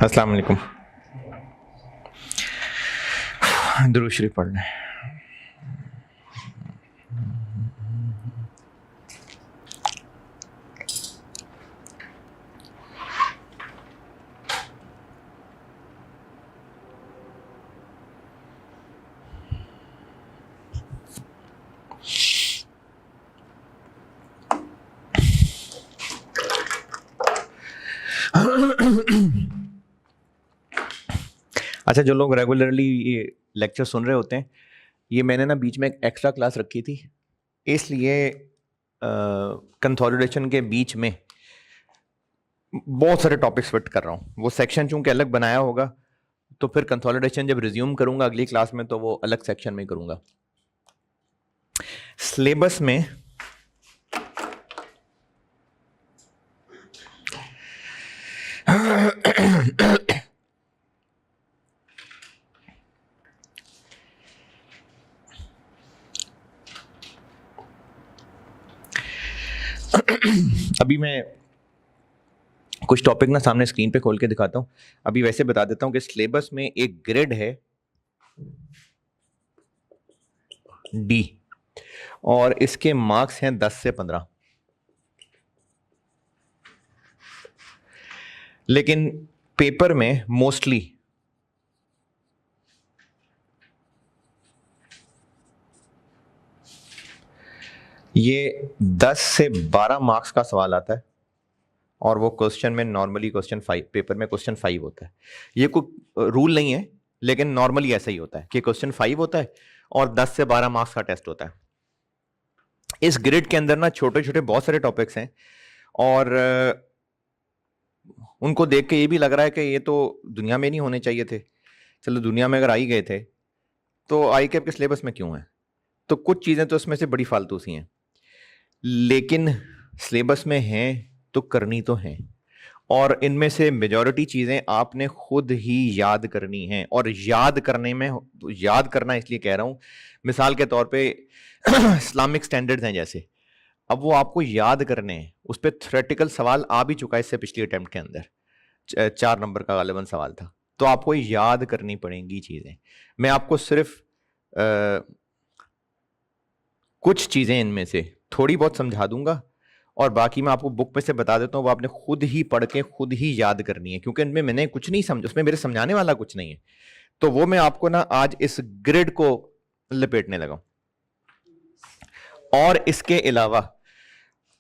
अस्सलाम वालेकुम। दुरूद शरीफ पढ़ना है। अच्छा, जो लोग रेगुलरली ये लेक्चर सुन रहे होते हैं, ये मैंने ना बीच में एक एक्स्ट्रा क्लास रखी थी, इसलिए कंसोलिडेशन के बीच में बहुत सारे टॉपिक्स फिट कर रहा हूँ। वो सेक्शन चूंकि अलग बनाया होगा, तो फिर कंसोलिडेशन जब रिज्यूम करूंगा अगली क्लास में, तो वो अलग सेक्शन में करूंगा। सिलेबस में अभी मैं कुछ टॉपिक ना सामने स्क्रीन पे खोल के दिखाता हूं। अभी वैसे बता देता हूं कि सिलेबस में एक ग्रिड है डी, और इसके मार्क्स हैं 10 से 15। लेकिन पेपर में मोस्टली ये 10 से 12 मार्क्स का सवाल आता है, और वो क्वेश्चन में नॉर्मली क्वेश्चन 5, पेपर में क्वेश्चन 5 होता है। ये कोई रूल नहीं है, लेकिन नॉर्मली ऐसा ही होता है कि क्वेश्चन 5 होता है और 10 से 12 मार्क्स का टेस्ट होता है। इस ग्रिड के अंदर ना छोटे छोटे बहुत सारे टॉपिक्स हैं, और उनको देख के ये भी लग रहा है कि ये तो दुनिया में नहीं होने चाहिए थे। चलो, दुनिया में अगर आ ही गए थे तो आई कैप के सिलेबस में क्यों है? तो कुछ चीजें तो इसमें से बड़ी फालतू सी हैं, लेकिन सिलेबस में हैं तो करनी तो हैं, और इनमें से मेजॉरिटी चीजें आपने खुद ही याद करनी हैं। और याद करने में, याद करना इसलिए कह रहा हूं, मिसाल के तौर पे इस्लामिक स्टैंडर्ड्स हैं जैसे, अब वो आपको याद करने हैं। उस पर थ्योरेटिकल सवाल आ भी चुका है इससे पिछली अटेम्प्ट के अंदर, 4 नंबर का गालिबन सवाल था। तो आपको याद करनी पड़ेंगी चीजें। मैं आपको सिर्फ कुछ चीजें इनमें से थोड़ी बहुत समझा दूंगा, और बाकी मैं आपको बुक में से बता देता हूँ, वो आपने खुद ही पढ़ के खुद ही याद करनी है, क्योंकि इनमें मैंने कुछ नहीं समझ, उसमें मेरे समझाने वाला कुछ नहीं है। तो वो मैं आपको ना आज इस ग्रिड को लपेटने लगा। और इसके अलावा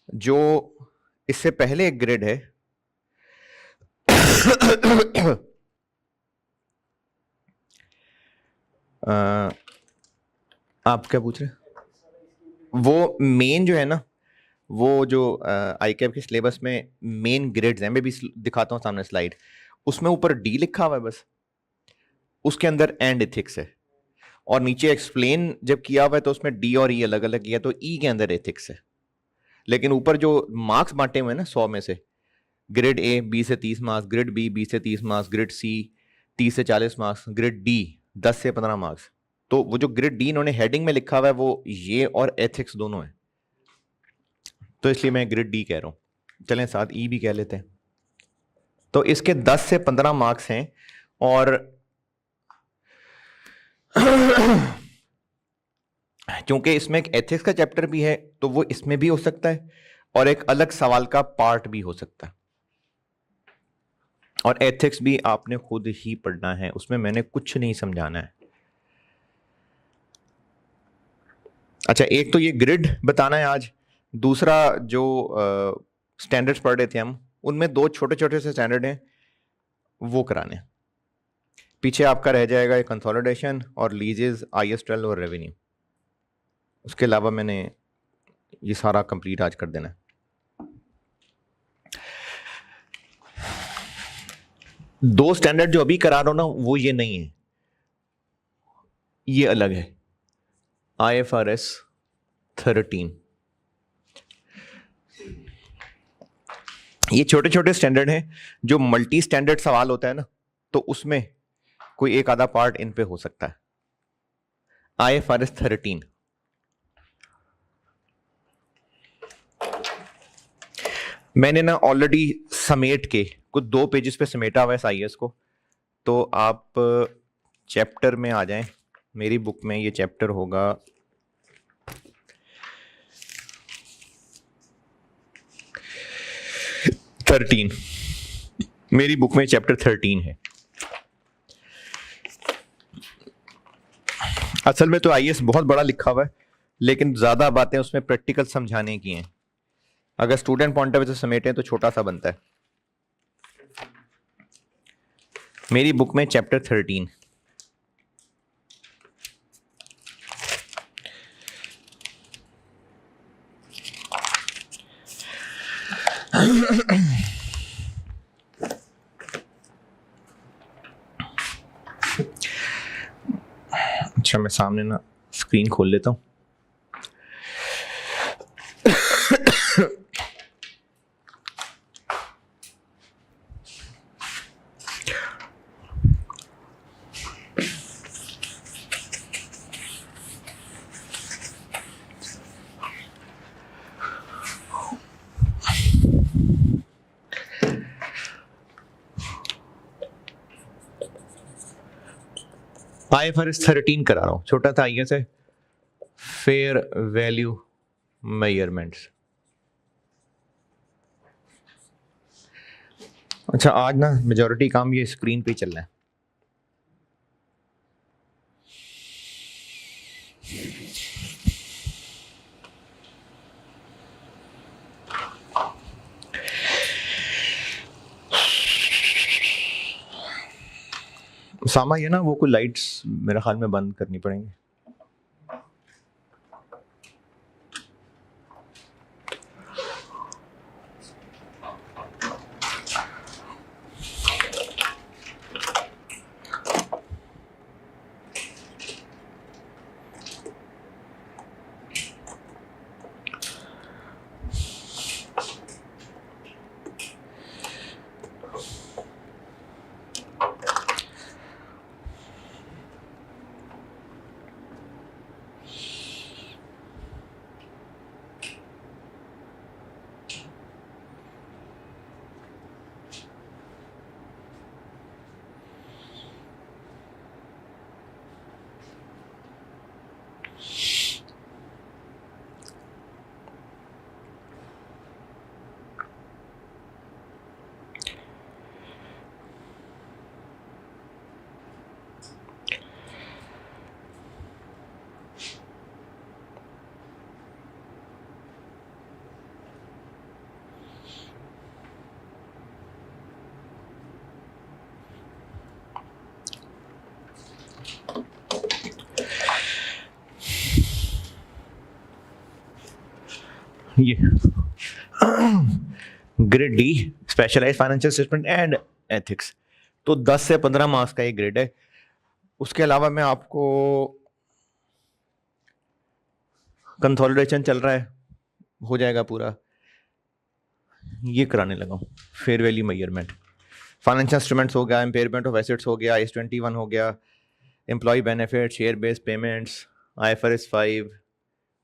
जो इससे पहले एक ग्रिड है आप क्या पूछ रहे हैं? वो मेन जो है ना, वो जो आई कैप के सिलेबस में मेन ग्रेड्स हैं, मैं भी दिखाता हूँ सामने स्लाइड, उसमें ऊपर डी लिखा हुआ है बस, उसके अंदर एंड एथिक्स है, और नीचे एक्सप्लेन जब किया हुआ है तो उसमें डी और ई अलग अलग किया, तो ई के अंदर एथिक्स है। लेकिन ऊपर जो मार्क्स बांटे हुए हैं ना 100 में से, ग्रेड ए 20 से 30 मार्क्स, ग्रेड बी 20 से 30 मार्क्स, ग्रेड सी 30 से 40 मार्क्स, ग्रेड डी 10 से 15 मार्क्स। तो वो जो ग्रेड डी इन्होंने हेडिंग में लिखा हुआ है, वो ये और एथिक्स दोनों है, तो इसलिए मैं ग्रेड डी कह रहा हूं। चलें साथ ई भी कह लेते हैं। तो इसके 10 से 15 मार्क्स हैं, और क्योंकि इसमें एक एथिक्स का चैप्टर भी है, तो वो इसमें भी हो सकता है, और एक अलग सवाल का पार्ट भी हो सकता है। और एथिक्स भी आपने खुद ही पढ़ना है, उसमें मैंने कुछ नहीं समझाना है। अच्छा, एक तो ये ग्रिड बताना है आज। दूसरा, जो स्टैंडर्ड्स पढ़ रहे थे हम, उनमें 2 छोटे छोटे से स्टैंडर्ड हैं, वो कराने। पीछे आपका रह जाएगा कंसोलिडेशन और लीजेस, IS 12 और रेवेन्यू। उसके अलावा मैंने ये सारा कंप्लीट आज कर देना है। 2 स्टैंडर्ड जो अभी करा रहा हूं ना, वो ये नहीं है, ये अलग है। IFRS 13, ये छोटे छोटे स्टैंडर्ड हैं। जो मल्टी स्टैंडर्ड सवाल होता है ना, तो उसमें कोई एक आधा पार्ट इन पे हो सकता है। IFRS 13 मैंने ना ऑलरेडी समेट के कुछ 2 पेजेस पे समेटा हुआ है IAS को। तो आप चैप्टर में आ जाएं। मेरी बुक में ये चैप्टर होगा 13। मेरी बुक में चैप्टर 13 है। असल में तो IAS बहुत बड़ा लिखा हुआ है, लेकिन ज्यादा बातें उसमें प्रैक्टिकल समझाने की हैं। अगर स्टूडेंट पॉइंट ऑफ व्यू से समेटें तो छोटा सा बनता है। मेरी बुक में चैप्टर 13। अच्छा, मैं सामने ना स्क्रीन खोल लेता हूं। IFRS 13 करा रहा हूं, छोटा था IAS है, फेयर वैल्यू मेजरमेंट्स। अच्छा, आज ना मेजॉरिटी काम ये स्क्रीन पे चल रहा है। सामा ये ना वो कोई लाइट्स मेरे ख्याल में बंद करनी पड़ेंगी। ये grade D specialised financial statement and ethics, तो 10 से 15 मार्क्स का ये ग्रेड है। उसके अलावा मैं आपको कंसोलिडेशन चल रहा है, हो जाएगा पूरा, ये कराने लगा हूँ। Fair value measurement, financial instruments हो गया, इम्पेयरमेंट ऑफ एसेट्स हो गया, IS-21 हो गया, employ benefit, share based payments, IFRS 5,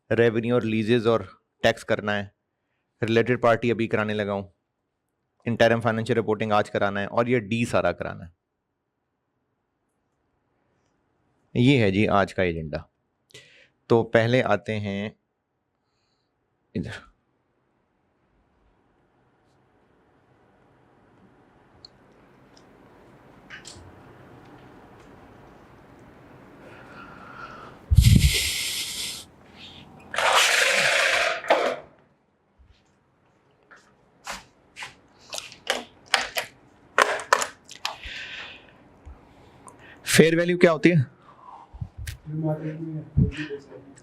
revenue और लीजेस और टैक्स करना है, रिलेटेड पार्टी अभी कराने लगा हूँ, इंटरम फाइनेंशियल रिपोर्टिंग आज कराना है, और ये डी सारा कराना है। ये है जी आज का एजेंडा। तो पहले आते हैं इधर। फेयर वैल्यू क्या होती है?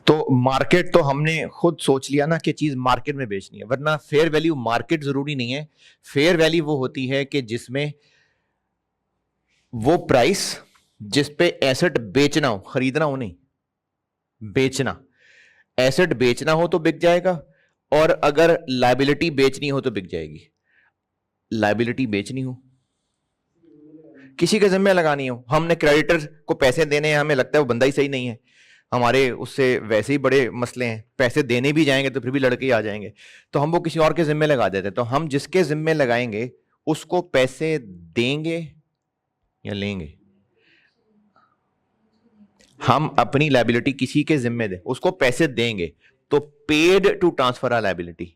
तो मार्केट तो हमने खुद सोच लिया ना कि चीज मार्केट में बेचनी है, वरना फेयर वैल्यू मार्केट जरूरी नहीं है। फेयर वैल्यू वो होती है कि जिसमें वो प्राइस जिस पे एसेट बेचना हो, खरीदना हो नहीं, बेचना, एसेट बेचना हो तो बिक जाएगा, और अगर लायबिलिटी बेचनी हो तो बिक जाएगी। लायबिलिटी बेचनी हो, किसी के जिम्मे लगानी हो, हमने क्रेडिटर को पैसे देने हैं, हमें लगता है वो बंदा ही सही नहीं है, हमारे उससे वैसे ही बड़े मसले हैं, पैसे देने भी जाएंगे तो फिर भी लड़के ही आ जाएंगे, तो हम वो किसी और के जिम्मे लगा देते हैं। तो हम जिसके जिम्मे लगाएंगे उसको पैसे देंगे या लेंगे? हम अपनी लायबिलिटी किसी के जिम्मे दें, उसको पैसे देंगे, तो paid to transfer a liability,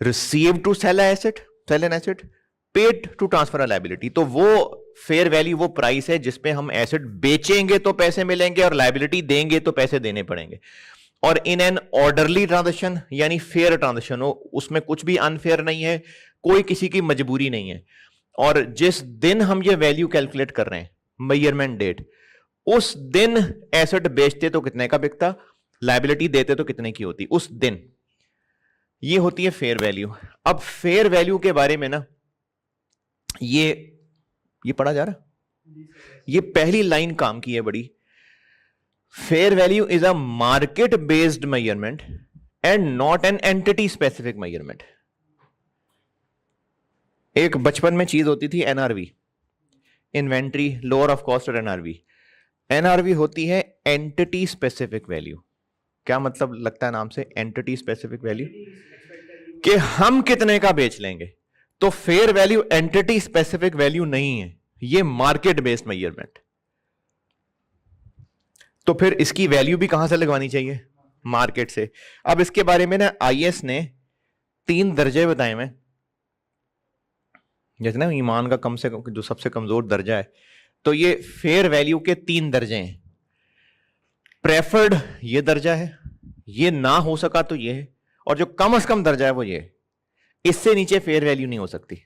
receive to sell asset, sell an asset, paid to transfer a liability. तो वो फेयर वैल्यू वो प्राइस है जिसपे हम एसेट बेचेंगे तो पैसे मिलेंगे और लायबिलिटी देंगे तो पैसे देने पड़ेंगे। और इन एन ऑर्डरली ट्रांजेक्शन यानी फेयर ट्रांजेक्शन हो, उसमें कुछ भी अनफेयर नहीं है, कोई किसी की मजबूरी नहीं है। और जिस दिन हम ये वैल्यू कैलकुलेट कर रहे हैं, मेजरमेंट डेट, उस दिन एसेट बेचते तो कितने का बिकता, लायबिलिटी देते तो कितने की होती उस दिन। ये होती है फेयर वैल्यू। अब फेयर वैल्यू के बारे में ना ये पढ़ा जा रहा, ये पहली लाइन काम की है बड़ी। Fair value is a market based measurement and not an entity specific measurement. एक बचपन में चीज होती थी NRV, inventory lower of cost, और एनआरवी। एनआरवी होती है एंटिटी स्पेसिफिक वैल्यू। क्या मतलब लगता है नाम से, एंटिटी स्पेसिफिक वैल्यू, कि हम कितने का बेच लेंगे। तो fair value entity specific value नहीं है, ये मार्केट बेस्ड मेजरमेंट। तो फिर इसकी वैल्यू भी कहां से लगवानी चाहिए, मार्केट से। अब इसके बारे में ना आईएएस ने 3 दर्जे बताए हैं, जैसे ना ईमान का कम से कम जो सबसे कमजोर दर्जा है, तो ये फेयर वैल्यू के 3 दर्जे हैं। प्रेफर्ड ये दर्जा है, ये ना हो सका तो ये है, और जो कम से कम दर्जा है वो ये है। इससे नीचे फेयर वैल्यू नहीं हो सकती।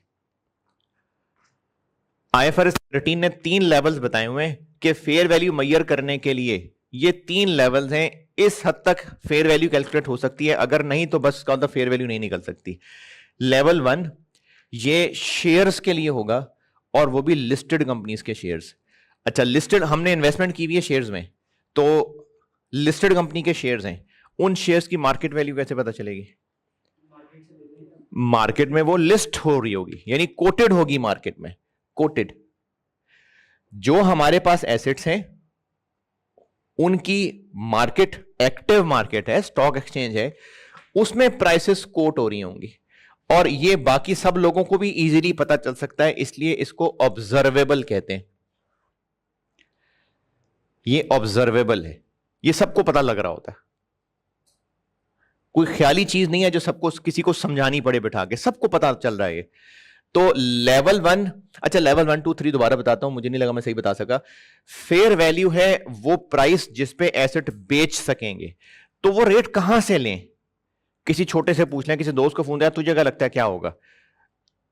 आईएफआरएस 13 ने 3 लेवल्स बताए हुए हैं कि फेयर वैल्यू मेजर करने के लिए ये 3 लेवल्स हैं। इस हद तक फेयर वैल्यू कैलकुलेट हो सकती है, अगर नहीं तो बस का फेयर वैल्यू नहीं निकल सकती। लेवल 1 ये शेयर्स के लिए होगा, और वो भी लिस्टेड कंपनीज के शेयर्स। अच्छा, लिस्टेड, हमने इन्वेस्टमेंट की हुई है शेयर्स में, तो लिस्टेड कंपनी के शेयर्स हैं, उन शेयर्स की मार्केट वैल्यू कैसे पता चलेगी? मार्केट में वो लिस्ट हो रही होगी, यानी कोटेड होगी मार्केट में, कोटेड। जो हमारे पास एसेट्स हैं उनकी मार्केट, एक्टिव मार्केट है, स्टॉक एक्सचेंज है, उसमें प्राइसेस कोट हो रही होंगी, और ये बाकी सब लोगों को भी इजीली पता चल सकता है, इसलिए इसको ऑब्जर्वेबल कहते हैं। ये ऑब्जर्वेबल है, ये सबको पता लग रहा होता है, कोई ख्याली चीज नहीं है जो सबको किसी को समझानी पड़े बिठा के, सबको पता चल रहा है ये। तो लेवल 1, अच्छा लेवल 1 2 3 दोबारा बताता हूं, मुझे नहीं लगा मैं सही बता सका। फेयर वैल्यू है वो प्राइस जिसपे एसेट बेच सकेंगे। तो वो रेट कहां से लें? किसी छोटे से पूछ लें, किसी दोस्त को फोन दिया, तुझे क्या लगता है क्या होगा,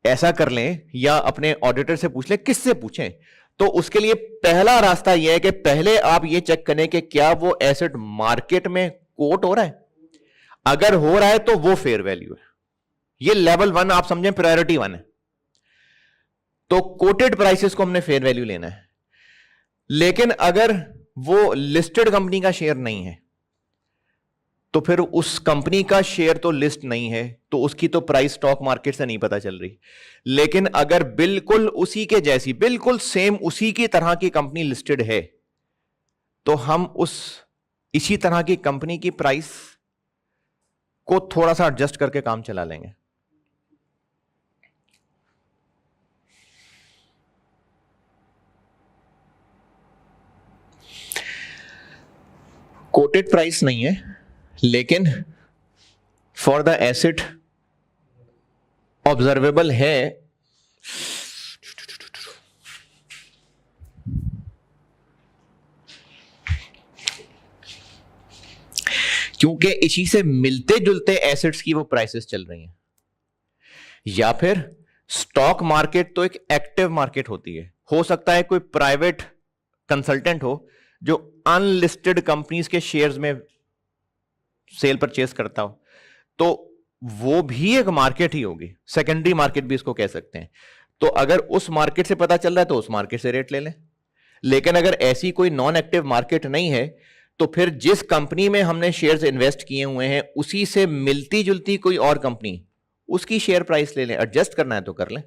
ऐसा कर लें, या अपने ऑडिटर से पूछ लें, किससे पूछें? तो उसके लिए पहला रास्ता यह है कि पहले आप ये चेक करें कि क्या वो एसेट मार्केट में कोट हो रहा है। अगर हो रहा है तो वो फेयर वैल्यू है। ये लेवल 1 आप समझें, प्रायोरिटी 1 है। तो कोटेड प्राइसेस को हमने फेयर वैल्यू लेना है। लेकिन अगर वो लिस्टेड कंपनी का शेयर नहीं है, तो फिर उस कंपनी का शेयर तो लिस्ट नहीं है, तो उसकी तो प्राइस स्टॉक मार्केट से नहीं पता चल रही। लेकिन अगर बिल्कुल उसी के जैसी, बिल्कुल सेम उसी की तरह की कंपनी लिस्टेड है, तो हम उस इसी तरह की कंपनी की प्राइस को थोड़ा सा एडजस्ट करके काम चला लेंगे। कोटेड प्राइस नहीं है, लेकिन फॉर द एसेट ऑब्जर्वेबल है। क्योंकि इसी से मिलते जुलते एसेट्स की वो प्राइसेस चल रही हैं। या फिर स्टॉक मार्केट तो एक एक्टिव मार्केट होती है, हो सकता है कोई प्राइवेट कंसल्टेंट हो जो अनलिस्टेड कंपनीज के शेयर्स में सेल परचेस करता हो, तो वो भी एक मार्केट ही होगी, सेकेंडरी मार्केट भी इसको कह सकते हैं। तो अगर उस मार्केट से पता चल रहा है तो उस मार्केट से रेट ले लें। लेकिन अगर ऐसी कोई नॉन एक्टिव मार्केट नहीं है, तो फिर जिस कंपनी में हमने शेयर्स इन्वेस्ट किए हुए हैं उसी से मिलती जुलती कोई और कंपनी, उसकी शेयर प्राइस ले लें। एडजस्ट करना है तो कर लें।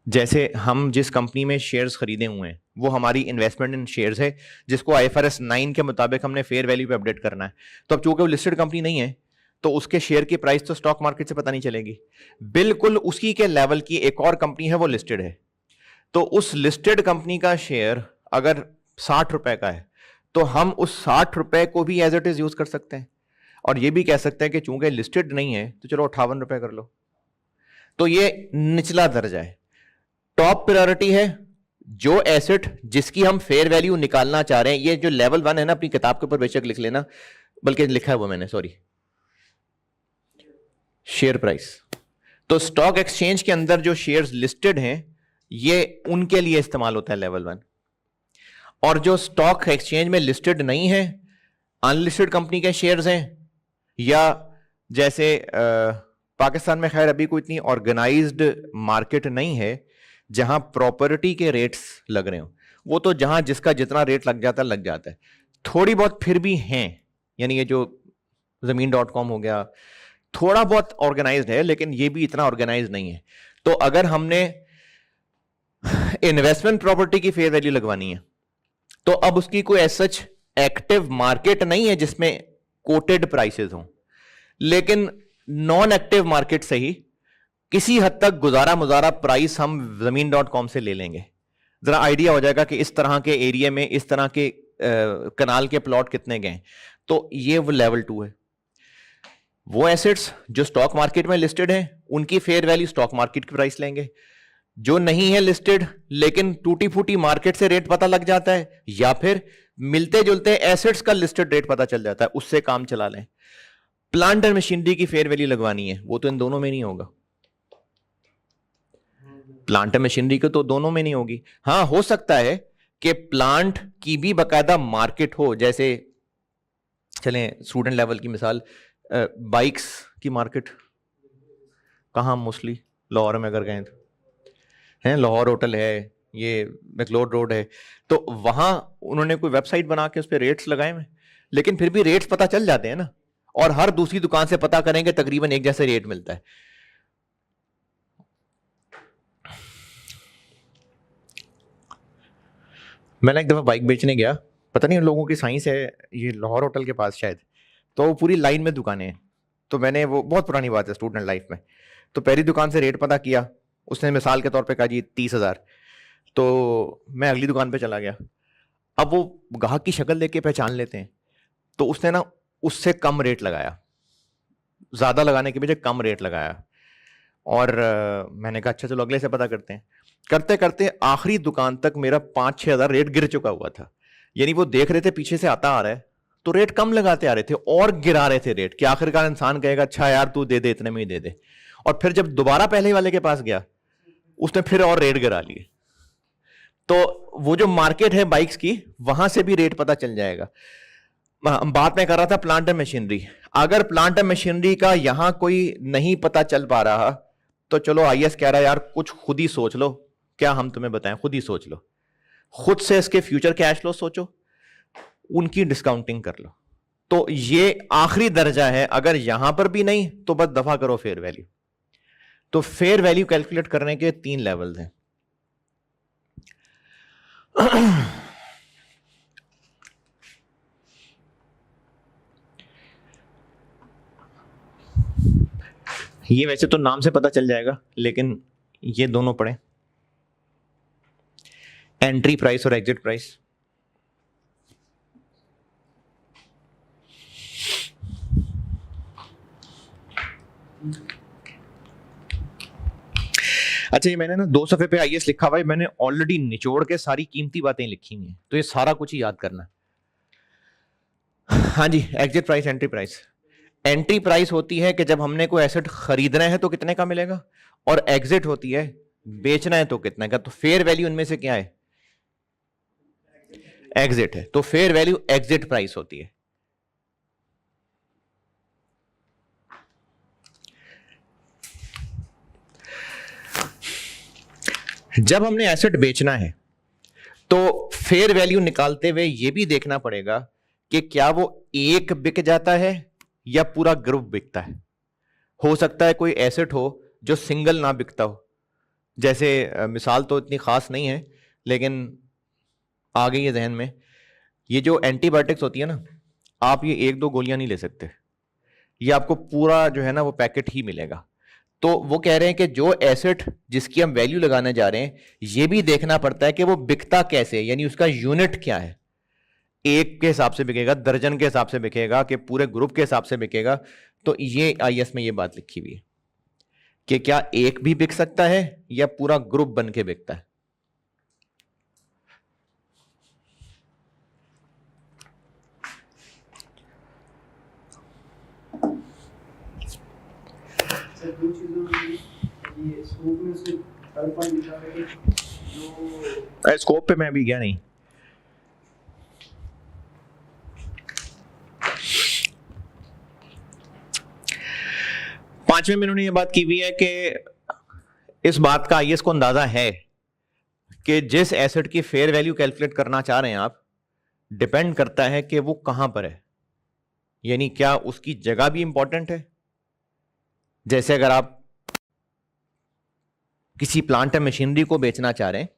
जैसे हम जिस कंपनी में शेयर्स खरीदे हुए हैं वो हमारी इन्वेस्टमेंट इन शेयर्स है, जिसको आईएफआरएस 9 के मुताबिक हमने फेयर वैल्यू पे अपडेट करना है। तो अब चूंकि वो लिस्टेड कंपनी नहीं है, तो उसके शेयर की प्राइस तो स्टॉक मार्केट से पता नहीं चलेगी। बिल्कुल उसी के लेवल की एक और कंपनी है, वो लिस्टेड है, तो उस लिस्टेड कंपनी का शेयर अगर 60 रुपए का है तो हम उस 60 रुपए को भी एज इट इज यूज कर सकते हैं, और ये भी कह सकते हैं कि चूंकि लिस्टेड नहीं है तो चलो 58 रुपए कर लो। तो ये निचला दर्जा है। टॉप प्रायोरिटी है जो एसेट जिसकी हम फेयर वैल्यू निकालना चाह रहे हैं। ये जो लेवल 1 है ना, अपनी किताब के ऊपर बेशक लिख लेना, बल्कि लिखा है वो मैंने, सॉरी, शेयर प्राइस। तो स्टॉक एक्सचेंज के अंदर जो शेयर्स लिस्टेड हैं ये उनके लिए इस्तेमाल होता है लेवल 1। और जो स्टॉक एक्सचेंज में लिस्टेड नहीं है, अनलिस्टेड कंपनी के शेयर्स हैं, या जैसे पाकिस्तान में खैर अभी कोई इतनी ऑर्गेनाइज्ड मार्केट नहीं है जहां प्रॉपर्टी के रेट्स लग रहे हो, वो तो जहां जिसका जितना रेट लग जाता है। थोड़ी बहुत फिर भी हैं, यानी ये जो ज़मीन.com हो गया, थोड़ा बहुत ऑर्गेनाइज्ड है, लेकिन ये भी इतना ऑर्गेनाइज्ड नहीं है। तो अगर हमने इन्वेस्टमेंट प्रॉपर्टी की फेयर वैल्यू लगवानी है तो अब उसकी कोई एज सच एक्टिव मार्केट नहीं है जिसमें कोटेड प्राइसेस हों, लेकिन नॉन एक्टिव मार्केट से ही किसी हद तक गुजारा मुजारा प्राइस हम ज़मीन.com से ले लेंगे। जरा आइडिया हो जाएगा कि इस तरह के एरिया में इस तरह के कनाल के प्लॉट कितने गए। तो ये वो लेवल 2 है। वो एसेट्स जो स्टॉक मार्केट में लिस्टेड हैं उनकी फेयर वैल्यू स्टॉक मार्केट की प्राइस लेंगे। जो नहीं है लिस्टेड लेकिन टूटी फूटी मार्केट से रेट पता लग जाता है, या फिर मिलते जुलते एसेट्स का लिस्टेड रेट पता चल जाता है, उससे काम चला लें। प्लांट एंड मशीनरी की फेयर वैल्यू लगवानी है, वो तो इन दोनों में नहीं होगा। प्लांट एंड मशीनरी को तो दोनों में नहीं होगी। हाँ, हो सकता है कि प्लांट की भी बकायदा मार्केट हो, जैसे चलें स्टूडेंट लेवल की मिसाल, बाइक्स की मार्केट कहाँ, मोस्टली लाहौर में अगर गए तो हैं, लाहौर होटल है, ये मैकलोड रोड है, तो वहां उन्होंने कोई वेबसाइट बना के उस पर रेट्स लगाए हुए, लेकिन फिर भी रेट्स पता चल जाते हैं ना, और हर दूसरी दुकान से पता करेंगे तकरीबन एक जैसे रेट मिलता है। मैंने एक दफा बाइक बेचने गया, पता नहीं उन लोगों की साइंस है, ये लाहौर होटल के पास शायद, तो पूरी लाइन में दुकानें हैं। तो मैंने, वो बहुत पुरानी बात है स्टूडेंट लाइफ में, तो पहली दुकान से रेट पता किया, उसने मिसाल के तौर पे कहा जी 30,000, तो मैं अगली दुकान पे चला गया। अब वो ग्राहक की शक्ल देख के पहचान लेते हैं, तो उसने ना उससे कम रेट लगाया, ज़्यादा लगाने के बजाय कम रेट लगाया, और मैंने कहा अच्छा चलो अगले से पता करते हैं। करते करते आखिरी दुकान तक मेरा 5-6 हज़ार रेट गिर चुका हुआ था। यानी वो देख रहे थे पीछे से आता आ रहा है तो रेट कम लगाते आ रहे थे और गिरा रहे थे रेट, कि आखिरकार इंसान कहेगा अच्छा यार तू दे दे, इतने में ही दे दे। और फिर जब दोबारा पहले वाले के पास गया उसने फिर और रेट गिरा लिए। तो वो जो मार्केट है बाइक्स की, वहां से भी रेट पता चल जाएगा। बात मैं कर रहा था प्लांट एंड मशीनरी। अगर प्लांट एंड मशीनरी का यहां कोई नहीं पता चल पा रहा तो चलो आईएएस कह रहा है यार कुछ खुद ही सोच लो, क्या हम तुम्हें बताएं, खुद ही सोच लो, खुद से इसके फ्यूचर कैश फ्लो सोचो, उनकी डिस्काउंटिंग कर लो। तो ये आखिरी दर्जा है। अगर यहां पर भी नहीं तो बस दफा करो फेयर वैल्यू। तो फेयर वैल्यू कैलकुलेट करने के 3 लेवल्स हैं। ये वैसे तो नाम से पता चल जाएगा, लेकिन ये दोनों पढ़ें, एंट्री प्राइस और एग्जिट प्राइस। अच्छा, ये मैंने ना 2 सफ़े पे आईएएस लिखा हुआ है, मैंने ऑलरेडी निचोड़ के सारी कीमती बातें लिखी हुई हैं, तो ये सारा कुछ ही याद करना। हाँ जी, exit price, entry price. Entry price होती है कि जब हमने कोई एसेट खरीदना है तो कितने का मिलेगा, और एग्जिट होती है बेचना है तो कितने का। तो फेयर वैल्यू इनमें से क्या है, एग्जिट है, तो फेयर वैल्यू एग्जिट प्राइस होती है। जब हमने एसेट बेचना है तो फेयर वैल्यू निकालते हुए यह भी देखना पड़ेगा कि क्या वो एक बिक जाता है या पूरा ग्रुप बिकता है। हो सकता है कोई एसेट हो जो सिंगल ना बिकता हो, जैसे मिसाल तो इतनी खास नहीं है लेकिन आ गई है जहन में, ये जो एंटीबायोटिक्स होती है ना, आप ये 1-2 गोलियां नहीं ले सकते, ये आपको पूरा जो है ना वो पैकेट ही मिलेगा। तो वो कह रहे हैं कि जो एसेट जिसकी हम वैल्यू लगाने जा रहे हैं, ये भी देखना पड़ता है कि वो बिकता कैसे, यानी उसका यूनिट क्या है। एक के हिसाब से बिकेगा, दर्जन के हिसाब से बिकेगा, कि पूरे ग्रुप के हिसाब से बिकेगा। तो ये आईएएस में ये बात लिखी हुई है कि क्या एक भी बिक सकता है या पूरा ग्रुप बन के बिकता है। दो चीजों में ये स्कोप में से हर पॉइंट लिखा है जो स्कोप पे मैं अभी गया नहीं। पांचवें में इन्होंने ये बात की हुई है कि इस बात का आईएएस को अंदाजा है कि जिस एसेट की फेयर वैल्यू कैलकुलेट करना चाह रहे हैं आप, डिपेंड करता है कि वो कहां पर है, यानी क्या उसकी जगह भी इंपॉर्टेंट है। जैसे अगर आप किसी प्लांट एंड मशीनरी को बेचना चाह रहे हैं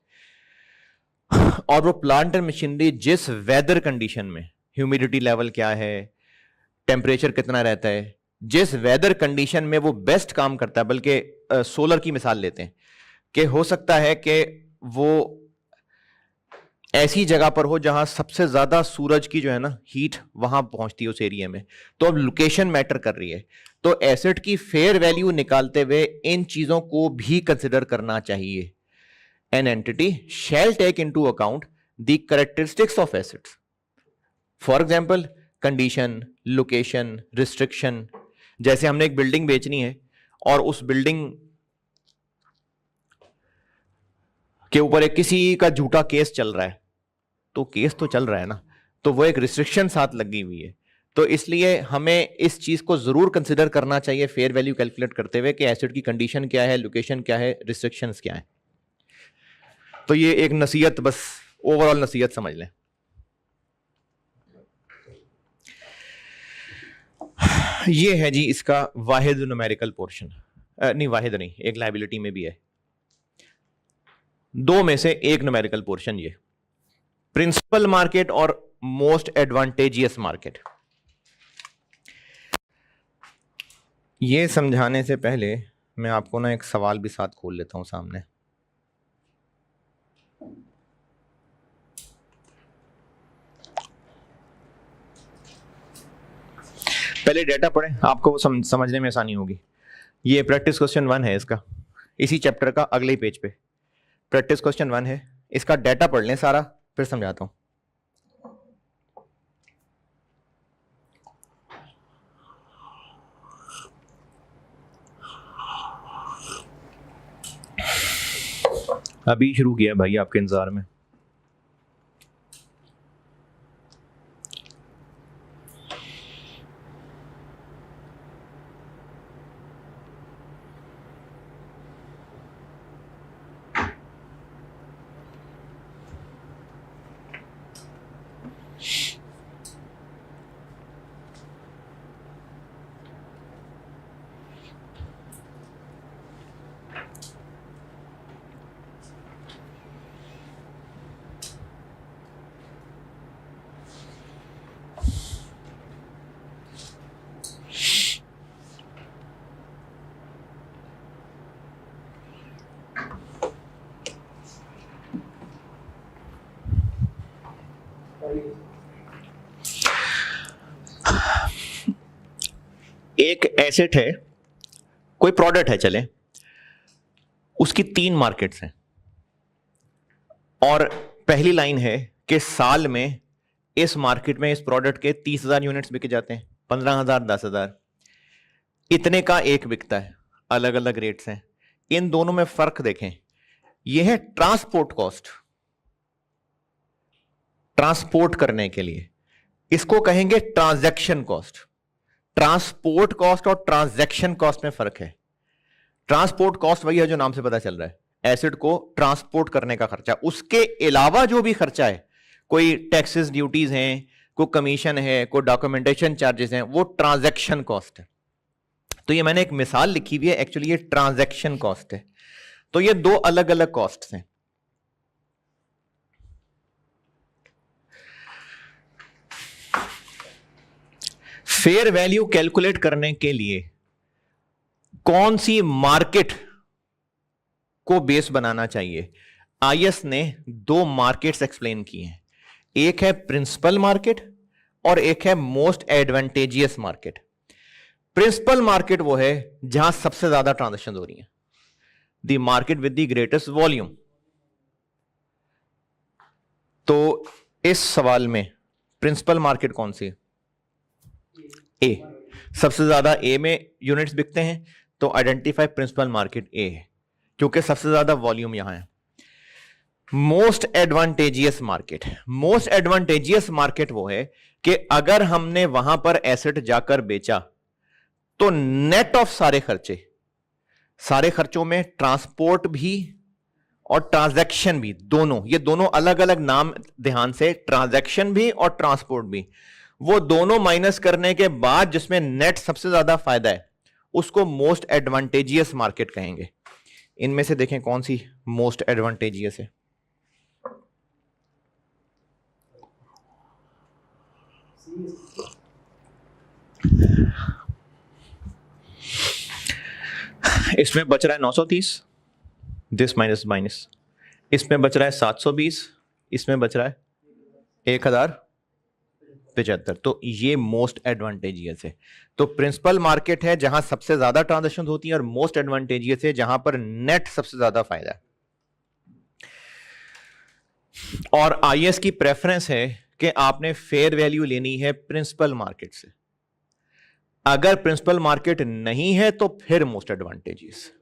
और वो प्लांट एंड मशीनरी जिस वेदर कंडीशन में, ह्यूमिडिटी लेवल क्या है, टेम्परेचर कितना रहता है, जिस वेदर कंडीशन में वो बेस्ट काम करता है, बल्कि सोलर की मिसाल लेते हैं कि हो सकता है कि वो ऐसी जगह पर हो जहां सबसे ज्यादा सूरज की जो है ना हीट वहां पहुंचती है उस एरिया में, तो अब लोकेशन मैटर कर रही है। तो एसेट की फेयर वैल्यू निकालते हुए इन चीजों को भी कंसिडर करना चाहिए। An entity shall take into account the characteristics of assets, for example condition, location, restriction. जैसे हमने एक बिल्डिंग बेचनी है और उस बिल्डिंग के ऊपर एक किसी का झूठा केस चल रहा है, तो केस तो चल रहा है ना, तो वो एक रिस्ट्रिक्शन साथ लगी हुई है। तो इसलिए हमें इस चीज को जरूर कंसिडर करना चाहिए फेयर वैल्यू कैलकुलेट करते हुए कि एसेट की कंडीशन क्या है, लोकेशन क्या है, रिस्ट्रिक्शंस क्या है। तो ये एक नसीहत, बस ओवरऑल नसीहत समझ लें। ये है जी इसका वाहिद न्यूमेरिकल पोर्शन, नहीं वाहिद नहीं, एक लायबिलिटी में भी है, दो में से एक न्यूमेरिकल पोर्शन। ये प्रिंसिपल मार्केट और मोस्ट एडवांटेजियस मार्केट। ये समझाने से पहले मैं आपको ना एक सवाल भी साथ खोल लेता हूं सामने। पहले डेटा पढ़ें, आपको वो समझने में आसानी होगी। ये प्रैक्टिस क्वेश्चन 1 है इसका, इसी चैप्टर का अगले पेज पे प्रैक्टिस क्वेश्चन 1 है। इसका डेटा पढ़ लें सारा, फिर समझाता हूं। अभी शुरू किया भाई आपके इंतजार में। एक एसेट है, कोई प्रोडक्ट है चले, उसकी 3 मार्केट्स हैं और पहली लाइन है कि साल में इस मार्केट में इस प्रोडक्ट के 30,000 यूनिट्स बिके जाते हैं, 15,000, 10,000, इतने का एक बिकता है। अलग अलग रेट्स हैं। इन दोनों में फर्क देखें, यह है ट्रांसपोर्ट कॉस्ट। ट्रांसपोर्ट करने के लिए इसको कहेंगे ट्रांजैक्शन कॉस्ट। ट्रांसपोर्ट कॉस्ट और ट्रांजैक्शन कॉस्ट में फर्क है। ट्रांसपोर्ट कॉस्ट वही है जो नाम से पता चल रहा है, एसेट को ट्रांसपोर्ट करने का खर्चा। उसके अलावा जो भी खर्चा है, कोई टैक्सेस ड्यूटीज हैं, कोई कमीशन है, कोई डॉक्यूमेंटेशन चार्जेस हैं, वो ट्रांजैक्शन कॉस्ट है। तो ये मैंने एक मिसाल लिखी हुई है, एक्चुअली ये ट्रांजैक्शन कॉस्ट है। तो ये दो अलग अलग कॉस्ट हैं। फेयर वैल्यू कैलकुलेट करने के लिए कौन सी मार्केट को बेस बनाना चाहिए? आईएस ने दो मार्केट्स एक्सप्लेन किए हैं, एक है प्रिंसिपल मार्केट और एक है most advantageous market. Principal market वो है जहां सबसे ज्यादा ट्रांजैक्शन हो रही हैं, the market with the greatest volume. तो इस सवाल में प्रिंसिपल मार्केट कौन सी है? ए। सबसे ज्यादा ए में यूनिट्स बिकते हैं, तो आइडेंटिफाई प्रिंसिपल मार्केट ए है क्योंकि सबसे ज्यादा वॉल्यूम यहां है। Most advantageous market, most advantageous market वो है कि अगर हमने वहां पर एसेट जाकर बेचा तो नेट ऑफ सारे खर्चे, सारे खर्चों में ट्रांसपोर्ट भी और ट्रांजैक्शन भी, दोनों, ये दोनों अलग अलग नाम ध्यान से, ट्रांजैक्शन भी और ट्रांसपोर्ट भी, वो दोनों माइनस करने के बाद जिसमें नेट सबसे ज्यादा फायदा है उसको मोस्ट एडवांटेजियस मार्केट कहेंगे। इनमें से देखें कौन सी मोस्ट एडवांटेजियस है। इसमें बच रहा है 930, दिस माइनस माइनस, इसमें बच रहा है 720, इसमें बच रहा है 1075। तो ये मोस्ट एडवांटेजियस है। तो प्रिंसिपल मार्केट है जहां सबसे ज्यादा ट्रांजैक्शन होती है और मोस्ट एडवांटेजियस है जहां पर नेट सबसे ज्यादा फायदा है। और आईएस की प्रेफरेंस है कि आपने फेयर वैल्यू लेनी है प्रिंसिपल मार्केट से। अगर प्रिंसिपल मार्केट नहीं है तो फिर मोस्ट एडवांटेजियस।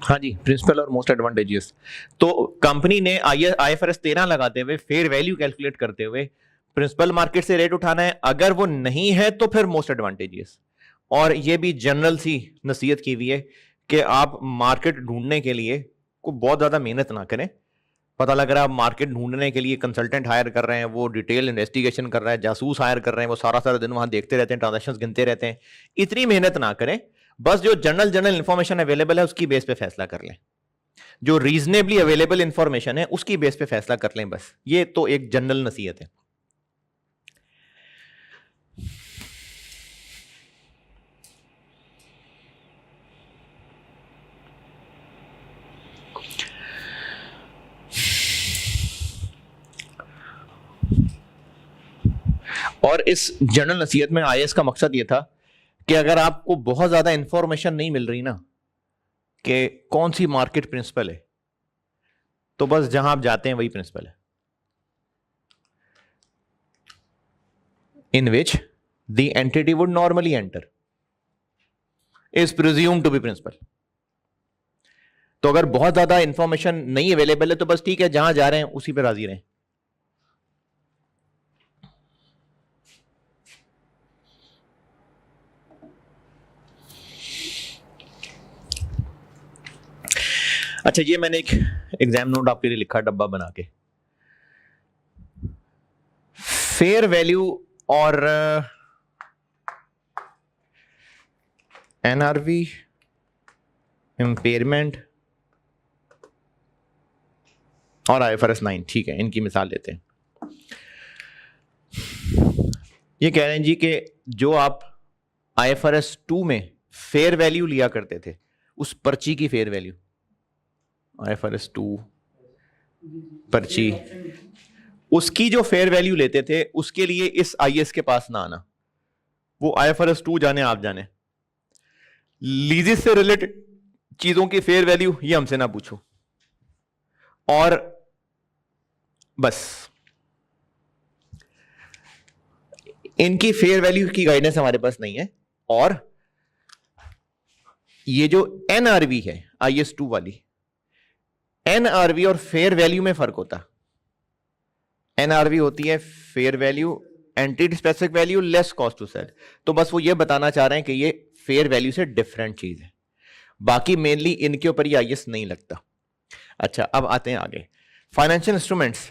हाँ जी, प्रिंसिपल और मोस्ट एडवांटेजियस। तो कंपनी ने आईएफआरएस 13 लगाते हुए फेयर वैल्यू कैलकुलेट करते हुए प्रिंसिपल मार्केट से रेट उठाना है, अगर वो नहीं है तो फिर मोस्ट एडवांटेजियस। और ये भी जनरल सी नसीहत की हुई है कि आप मार्केट ढूंढने के लिए को बहुत ज्यादा मेहनत ना करें। पता लग रहा है आप मार्केट ढूंढने के लिए कंसल्टेंट हायर कर रहे हैं, वो डिटेल इन्वेस्टिगेशन कर रहा है, जासूस हायर कर रहे हैं, वो सारा सारा दिन वहां देखते रहते हैं, ट्रांजैक्शंस गिनते रहते हैं। इतनी मेहनत ना करें, बस जो जनरल इंफॉर्मेशन अवेलेबल है उसकी बेस पे फैसला कर लें, जो रीजनेबली अवेलेबल इंफॉर्मेशन है उसकी बेस पे फैसला कर लें। बस ये तो एक जनरल नसीहत है। और इस जनरल नसीहत में आईएएस का मकसद यह था कि अगर आपको बहुत ज्यादा इंफॉर्मेशन नहीं मिल रही ना कि कौन सी मार्केट प्रिंसिपल है, तो बस जहां आप जाते हैं वही प्रिंसिपल है, in which the entity would normally enter is presumed to be principal. तो अगर बहुत ज्यादा इंफॉर्मेशन नहीं अवेलेबल है तो बस ठीक है, जहां जा रहे हैं उसी पे राजी रहें। अच्छा, ये मैंने एक एग्जाम नोट आपके लिए लिखा डब्बा बना के। फेयर वैल्यू और एनआरवी, इम्पेयरमेंट और आईएफआरएस 9, ठीक है, इनकी मिसाल लेते हैं। ये कह रहे हैं जी कि जो आप आईएफआरएस 2 में फेयर वैल्यू लिया करते थे, उस पर्ची की फेयर वैल्यू, आईएफआरएस 2 पर्ची, उसकी जो फेयर वैल्यू लेते थे उसके लिए इस आईएएस के पास ना आना, वो आईएफआरएस 2 जाने आप जाने। लीजेस से रिलेटेड चीजों की फेयर वैल्यू ये हमसे ना पूछो, और बस इनकी फेयर वैल्यू की गाइडेंस हमारे पास नहीं है। और ये जो एनआरवी है आईएएस 2 वाली, एनआरवी और फेयर वैल्यू में फर्क होता है। एनआरवी होती है fair value entity specific value less cost to sell, तो बस वो ये बताना चाह रहे हैं कि ये फेयर वैल्यू से डिफरेंट चीज है। बाकी मेनली इनके ऊपर ही आईएएस नहीं लगता। अच्छा, अब आते हैं आगे। Financial instruments,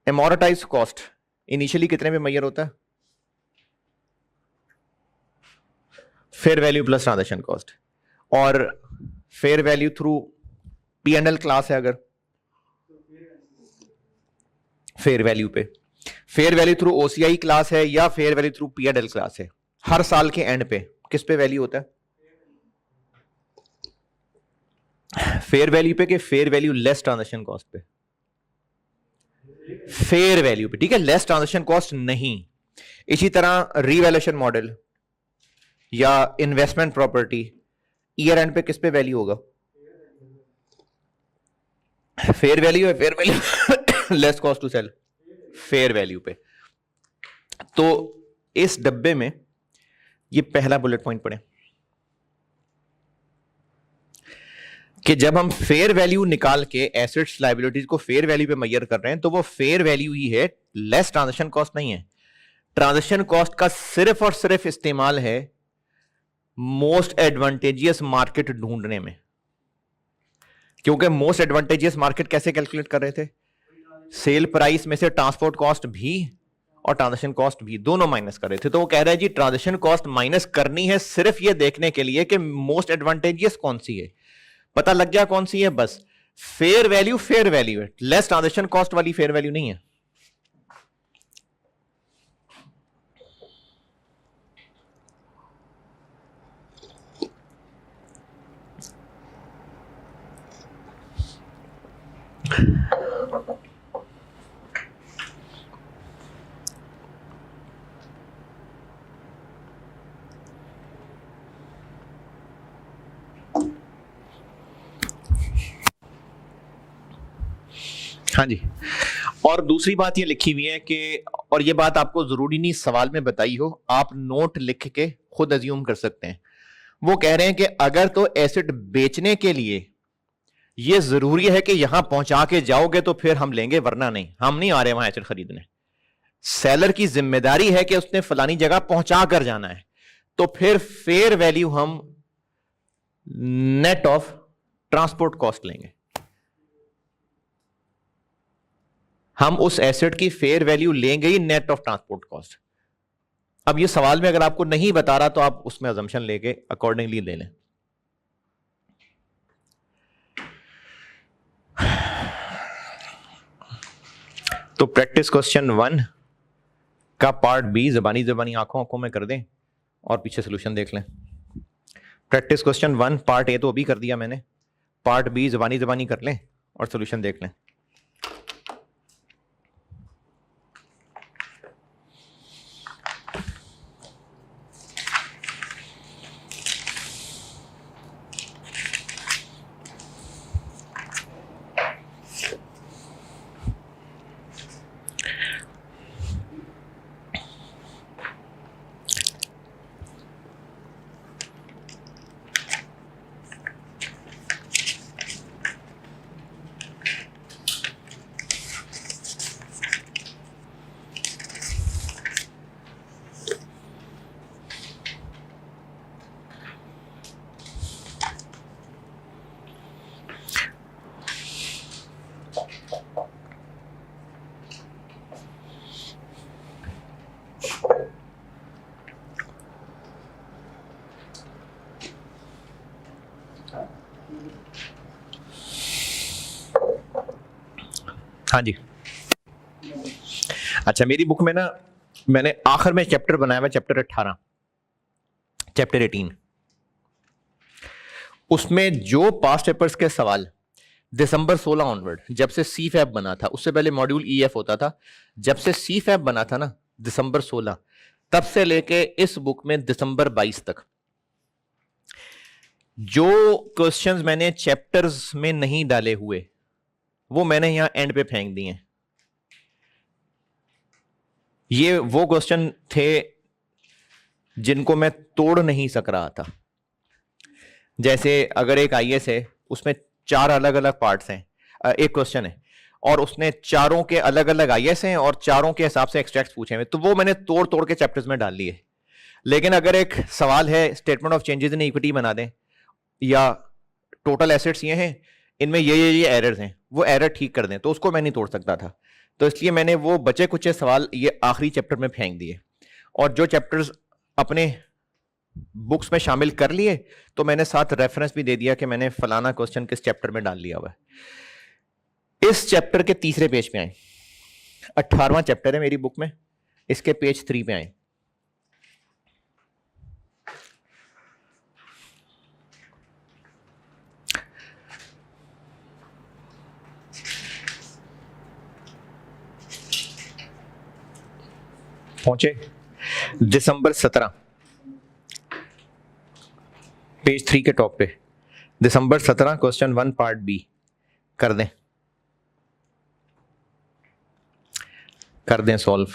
amortised cost initially कितने में मेजर होता है? Fair value plus transaction cost, और fair value through P&L class है अगर फेयर वैल्यू पे, fair value through OCI class है या fair value through P&L class है, हर साल के एंड पे किस पे वैल्यू होता है? फेयर वैल्यू पे, कि fair value less transaction cost पे? फेयर वैल्यू पे, ठीक है, लेस ट्रांजैक्शन कॉस्ट नहीं। इसी तरह रीवैल्यूएशन मॉडल या इन्वेस्टमेंट प्रॉपर्टी, ईयर एंड पे किस पे वैल्यू होगा? फेयर वैल्यू है, fair value less cost to sell, fair value पे। तो इस डब्बे में ये पहला बुलेट पॉइंट पढ़े कि जब हम फेयर वैल्यू निकाल के एसेट्स लायबिलिटीज को फेयर वैल्यू पे मेजर कर रहे हैं तो वो फेयर वैल्यू ही है, लेस ट्रांजैक्शन कॉस्ट नहीं है। ट्रांजैक्शन कॉस्ट का सिर्फ और सिर्फ इस्तेमाल है मोस्ट एडवांटेजियस मार्केट ढूंढने में, क्योंकि मोस्ट एडवांटेजियस मार्केट कैसे कैलकुलेट कर रहे थे? सेल प्राइस में से ट्रांसपोर्ट कॉस्ट भी और ट्रांजैक्शन कॉस्ट भी दोनों माइनस कर रहे थे। तो वो कह रहे हैं जी ट्रांजैक्शन कॉस्ट माइनस करनी है सिर्फ ये देखने के लिए कि मोस्ट एडवांटेजियस कौन सी है। पता लग गया कौन सी है, बस फेयर वैल्यू है, लेस ट्रांजैक्शन कॉस्ट वाली फेयर वैल्यू नहीं है। हाँ जी, और दूसरी बात ये लिखी हुई है कि, और ये बात आपको जरूरी नहीं सवाल में बताई हो, आप नोट लिख के खुद अज्यूम कर सकते हैं। वो कह रहे हैं कि अगर तो एसेट बेचने के लिए ये जरूरी है कि यहां पहुंचा के जाओगे तो फिर हम लेंगे, वरना नहीं, हम नहीं आ रहे वहां एसेट खरीदने। सेलर की जिम्मेदारी है कि उसने फलानी जगह पहुंचा कर जाना है, तो फिर फेयर वैल्यू हम नेट ऑफ ट्रांसपोर्ट कॉस्ट लेंगे। हम उस एसेट की फेयर वैल्यू लेंगे ही नेट ऑफ ट्रांसपोर्ट कॉस्ट। अब ये सवाल में अगर आपको नहीं बता रहा तो आप उसमें अजम्पशन लेके अकॉर्डिंगली ले लें। तो प्रैक्टिस क्वेश्चन 1 का पार्ट बी जबानी आंखों में कर दें और पीछे सोल्यूशन देख लें। प्रैक्टिस क्वेश्चन 1 पार्ट ए तो अभी कर दिया मैंने, पार्ट बी जबानी कर लें और सोल्यूशन देख लें। हाँ जी, अच्छा मेरी बुक में ना मैंने आखिर में चैप्टर बनाया हुआ, चैप्टर 18, चैप्टर 18, उसमें जो पास्ट पेपर्स के सवाल दिसंबर 16 ऑनवर्ड, जब से सी फैब बना था, उससे पहले मॉड्यूल EF होता था, जब से सी फैब बना था ना दिसंबर 16, तब से लेके इस बुक में दिसंबर 22 तक जो क्वेश्चंस मैंने चैप्टर्स में नहीं डाले हुए वो मैंने यहां एंड पे फेंक दिए। ये वो क्वेश्चन थे जिनको मैं तोड़ नहीं सक रहा था। जैसे अगर एक आईएएस है, उसमें 4 अलग अलग पार्ट्स हैं, एक क्वेश्चन है और उसने चारों के अलग अलग आईएएस हैं और चारों के हिसाब से एक्सट्रैक्ट्स पूछे हुए, तो वो मैंने तोड़ तोड़ के चैप्टर्स में डाल लिए। लेकिन अगर एक सवाल है statement of changes in equity बना दें या टोटल एसेट्स ये हैं, इनमें ये एरर्स हैं, वो एरर ठीक कर दें, तो उसको मैं नहीं तोड़ सकता था। तो इसलिए मैंने वो बचे कुछ सवाल ये आखिरी चैप्टर में फेंक दिए, और जो चैप्टर्स अपने बुक्स में शामिल कर लिए तो मैंने साथ रेफरेंस भी दे दिया कि मैंने फलाना क्वेश्चन किस चैप्टर में डाल लिया हुआ है। इस चैप्टर के तीसरे पेज पे आए, 18वां चैप्टर है मेरी बुक में, इसके पेज 3 पे आए। पहुंचे? दिसंबर 17, पेज 3 के टॉप पे, दिसंबर 17 क्वेश्चन 1 पार्ट बी कर दें सॉल्व।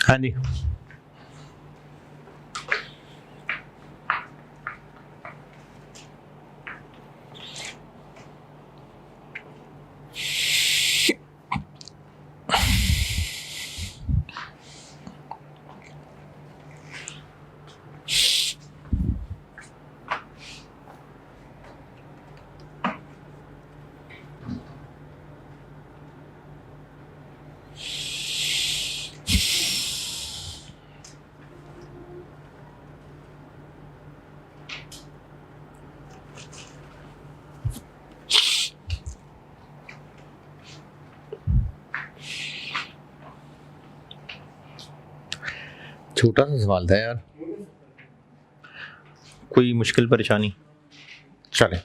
हाँ जी, छोटा सा सवाल था यार, कोई मुश्किल परेशानी? चले,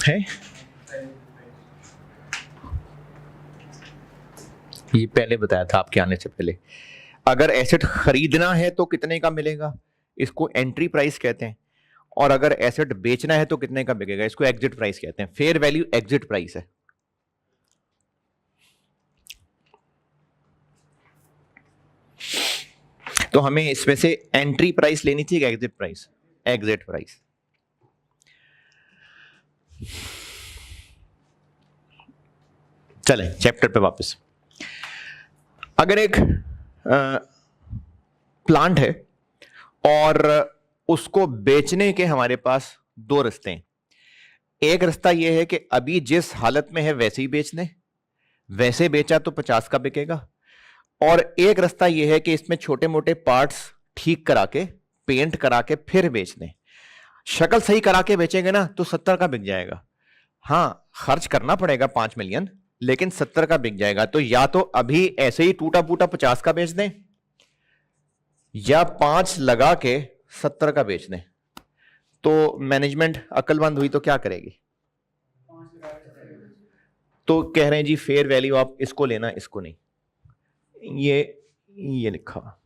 है ये पहले बताया था आपके आने से पहले। अगर एसेट खरीदना है तो कितने का मिलेगा, इसको एंट्री प्राइस कहते हैं, और अगर एसेट बेचना है तो कितने का बिकेगा, इसको एग्जिट प्राइस कहते हैं। फेयर वैल्यू एग्जिट प्राइस है। तो हमें इसमें से एंट्री प्राइस लेनी थी, एग्जिट प्राइस? Exit price. चलें चैप्टर पे वापस। अगर एक प्लांट है और उसको बेचने के हमारे पास दो रास्ते हैं। एक रास्ता यह है कि अभी जिस हालत में है वैसे ही बेच दें, वैसे बेचा तो 50 का बिकेगा। और एक रास्ता यह है कि इसमें छोटे मोटे पार्ट्स ठीक करा के, पेंट करा के फिर बेच दें। शक्ल सही करा के बेचेंगे ना तो 70 का बिक जाएगा। हाँ, खर्च करना पड़ेगा 5 मिलियन, लेकिन 70 का बिक जाएगा। तो या तो अभी ऐसे ही टूटा फूटा 50 का बेच दें, या 5 लगा के 70 का बेच दें। तो मैनेजमेंट अक्लमंद हुई तो क्या करेगी? तो कह रहे हैं जी फेयर वैल्यू आप इसको लेना, इसको नहीं। ये लिखा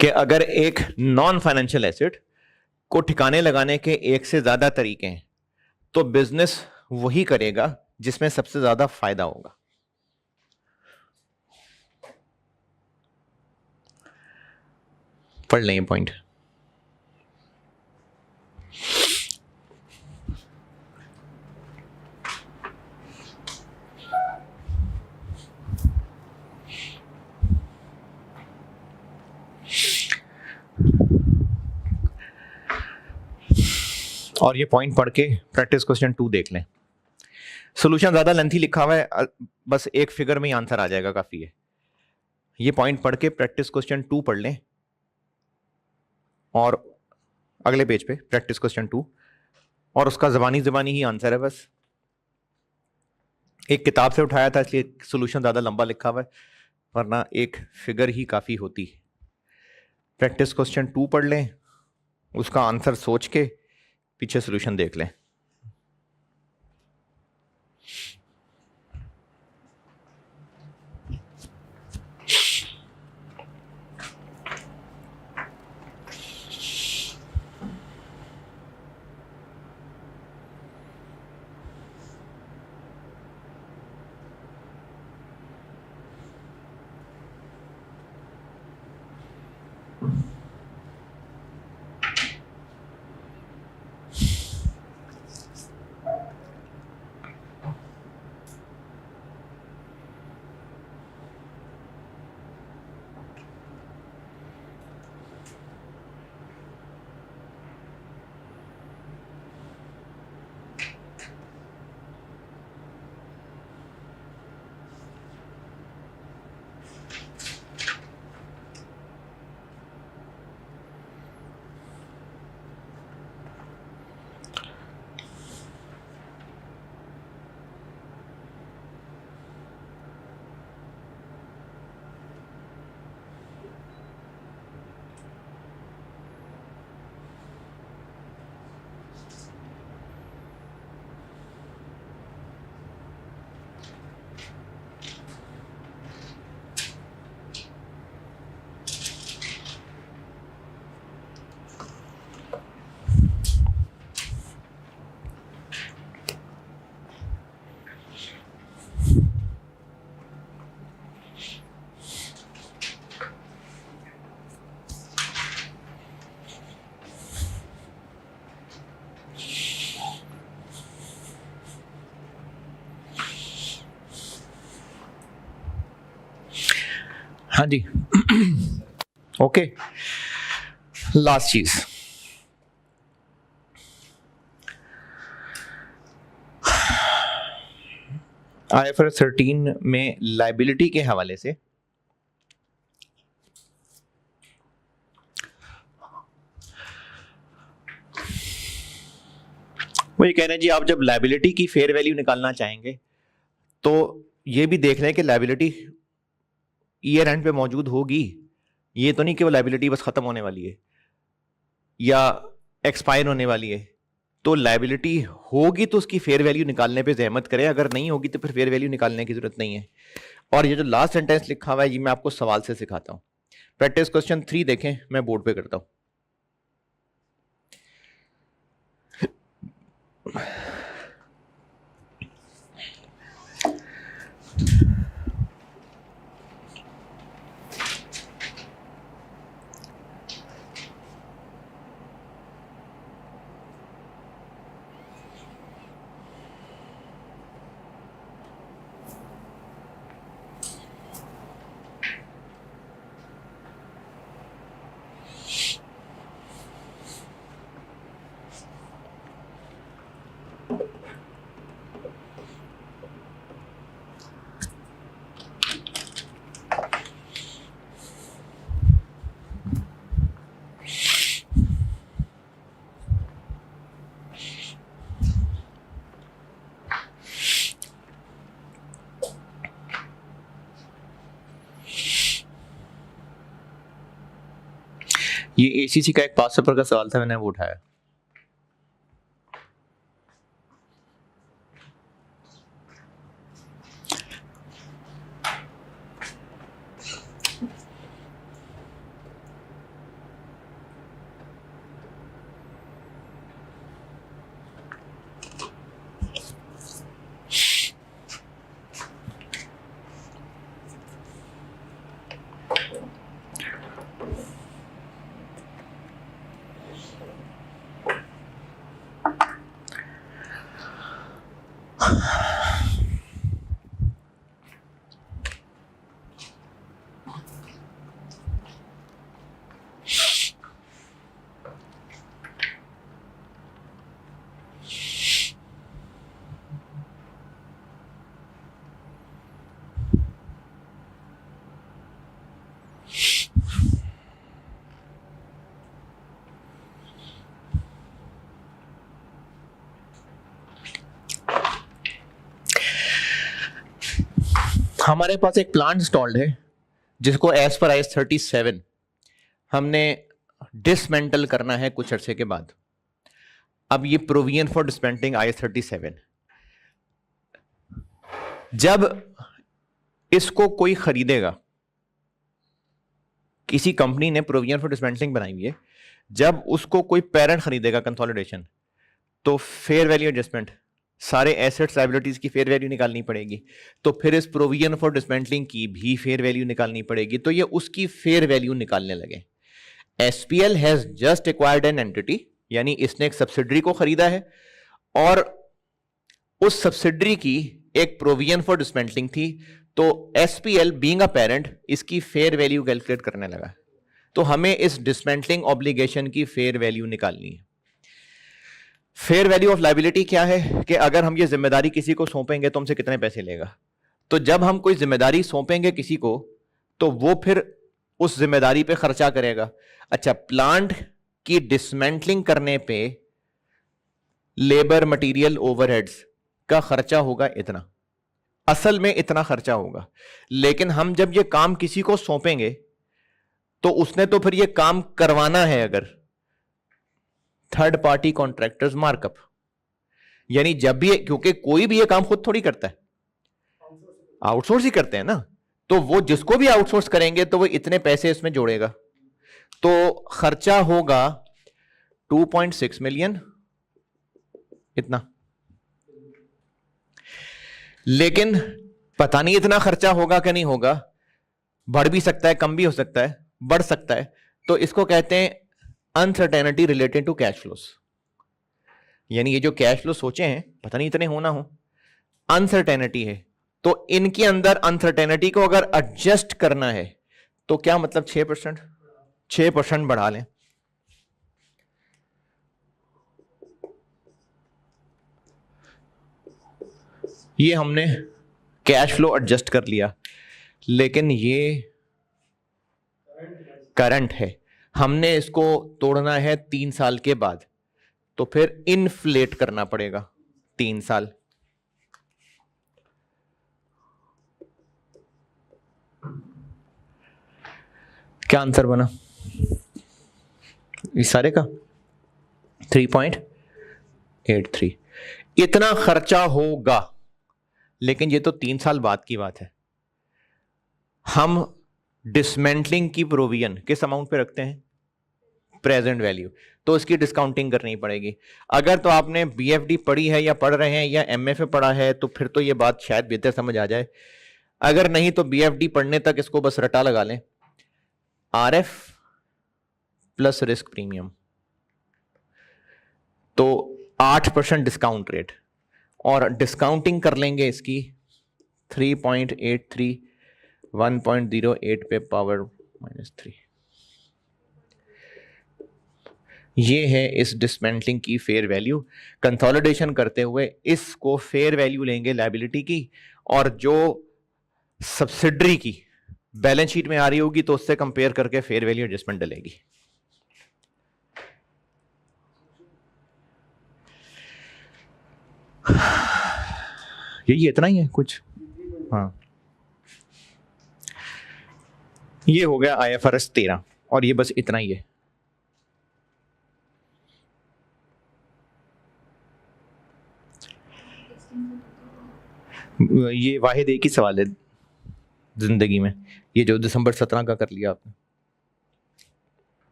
कि अगर एक नॉन फाइनेंशियल एसेट को ठिकाने लगाने के एक से ज्यादा तरीके हैं तो बिजनेस वही करेगा जिसमें सबसे ज्यादा फायदा होगा। पढ़ लें पॉइंट। और ये पॉइंट पढ़ के प्रैक्टिस क्वेश्चन 2 देख लें। सॉल्यूशन ज्यादा लेंथी लिखा हुआ है, बस एक फिगर में ही आंसर आ जाएगा, काफी है। ये पॉइंट पढ़ के प्रैक्टिस क्वेश्चन 2 पढ़ लें, और अगले पेज पे प्रैक्टिस क्वेश्चन 2, और उसका जबानी ही आंसर है। बस एक किताब से उठाया था इसलिए सॉल्यूशन ज्यादा लंबा लिखा हुआ है, वरना एक फिगर ही काफी होती। प्रैक्टिस क्वेश्चन 2 पढ़ लें, उसका आंसर सोच के पीछे सॉल्यूशन देख लें। हाँ जी, ओके। लास्ट चीज, IFRS 13 में लायबिलिटी के हवाले से वो ये कह रहे हैं जी, आप जब लायबिलिटी की फेयर वैल्यू निकालना चाहेंगे तो ये भी देख रहे हैं कि लायबिलिटी ईयर एंड पे मौजूद होगी। ये तो नहीं कि वो लायबिलिटी बस खत्म होने वाली है या एक्सपायर होने वाली है। तो लायबिलिटी होगी तो उसकी फेयर वैल्यू निकालने पे जहमत करें, अगर नहीं होगी तो फिर फेयर वैल्यू निकालने की जरूरत नहीं है। और ये जो लास्ट सेंटेंस लिखा हुआ है ये मैं आपको सवाल से सिखाता हूं। प्रैक्टिस क्वेश्चन 3 देखें, मैं बोर्ड पे करता हूं। ये एसीसी का एक पास पेपर का सवाल था, मैंने वो उठाया। हमारे पास एक प्लांट इंस्टॉल्ड है जिसको एज पर IS 37 हमने डिसमेंटल करना है कुछ अरसे के बाद। अब ये प्रोविजन फॉर डिसमेंटलिंग IS 37, जब इसको कोई खरीदेगा, किसी कंपनी ने प्रोविजन फॉर डिसमेंटलिंग बनाई हुई है, जब उसको कोई पेरेंट खरीदेगा कंसोलिडेशन, तो फेयर वैल्यू एडजस्टमेंट, सारे एसेट्स लायबिलिटीज की फेयर वैल्यू निकालनी पड़ेगी, तो फिर इस प्रोविजन फॉर डिसमेंटलिंग की भी फेयर वैल्यू निकालनी पड़ेगी, तो ये उसकी फेयर वैल्यू निकालने लगे। SPL has just acquired an entity, यानी इसने एक सब्सिडरी को खरीदा है और उस सब्सिडरी की एक प्रोविजन फॉर डिसमेंटलिंग थी, तो SPL बीइंग अ पेरेंट इसकी फेयर वैल्यू कैलकुलेट करने लगा। तो हमें इस डिसमेंटलिंग ऑब्लिगेशन की फेयर वैल्यू निकालनी है। फेयर वैल्यू ऑफ लायबिलिटी क्या है कि अगर हम ये जिम्मेदारी किसी को सौंपेंगे तो हमसे कितने पैसे लेगा। तो जब हम कोई जिम्मेदारी सौंपेंगे किसी को, तो वो फिर उस जिम्मेदारी पे खर्चा करेगा। अच्छा, प्लांट की डिसमेंटलिंग करने पे लेबर मटेरियल ओवरहेड्स का खर्चा होगा इतना, असल में इतना खर्चा होगा, लेकिन हम जब ये काम किसी को सौंपेंगे तो उसने तो फिर ये काम करवाना है। अगर थर्ड पार्टी कॉन्ट्रैक्टर्स मार्कअप, यानी जब भी, क्योंकि कोई भी ये काम खुद थोड़ी करता है, आउटसोर्स ही करते हैं ना, तो वो जिसको भी आउटसोर्स करेंगे तो वो इतने पैसे इसमें जोड़ेगा, तो खर्चा होगा 2.6 मिलियन इतना। लेकिन पता नहीं इतना खर्चा होगा कि नहीं होगा, बढ़ भी सकता है, कम भी हो सकता है, बढ़ सकता है। तो इसको कहते हैं uncertainty related to cash flows, यानी ये जो कैश फ्लो सोचे हैं पता नहीं इतने होना हो, अनसर्टेनिटी है। तो इनके अंदर अनसर्टेनिटी को अगर एडजस्ट करना है तो क्या मतलब 6% बढ़ा लें। ये हमने कैश फ्लो एडजस्ट कर लिया, लेकिन ये करंट है, हमने इसको तोड़ना है 3 साल के बाद, तो फिर इनफ्लेट करना पड़ेगा 3 साल। क्या आंसर बना इस सारे का? 3.83 इतना खर्चा होगा, लेकिन ये तो 3 साल बाद की बात है। हम डिसमेंटलिंग की प्रोविजन किस अमाउंट पे रखते हैं? प्रेजेंट वैल्यू, तो इसकी डिस्काउंटिंग करनी पड़ेगी। अगर तो आपने BFD पढ़ी है या पढ़ रहे हैं या MFA पढ़ा है तो फिर तो ये बात शायद बेहतर समझ आ जाए, अगर नहीं तो BFD पढ़ने तक इसको बस रटा लगा लें। RF प्लस रिस्क प्रीमियम, तो 8% डिस्काउंट रेट, और डिस्काउंटिंग कर लेंगे इसकी 3.83 1.08 पे पावर -3। ये है इस डिसमेंटलिंग की फेयर वैल्यू। कंसोलिडेशन करते हुए इसको फेयर वैल्यू लेंगे लायबिलिटी की, और जो सब्सिडरी की बैलेंस शीट में आ रही होगी तो उससे कंपेयर करके फेयर वैल्यू एडजस्टमेंट डलेगी। यही इतना ही है कुछ। हाँ, ये हो गया IFRS 13 और ये बस इतना ही है। ये वाहिद एक ही सवाल है जिंदगी में, ये जो दिसंबर 17 का कर लिया आपने।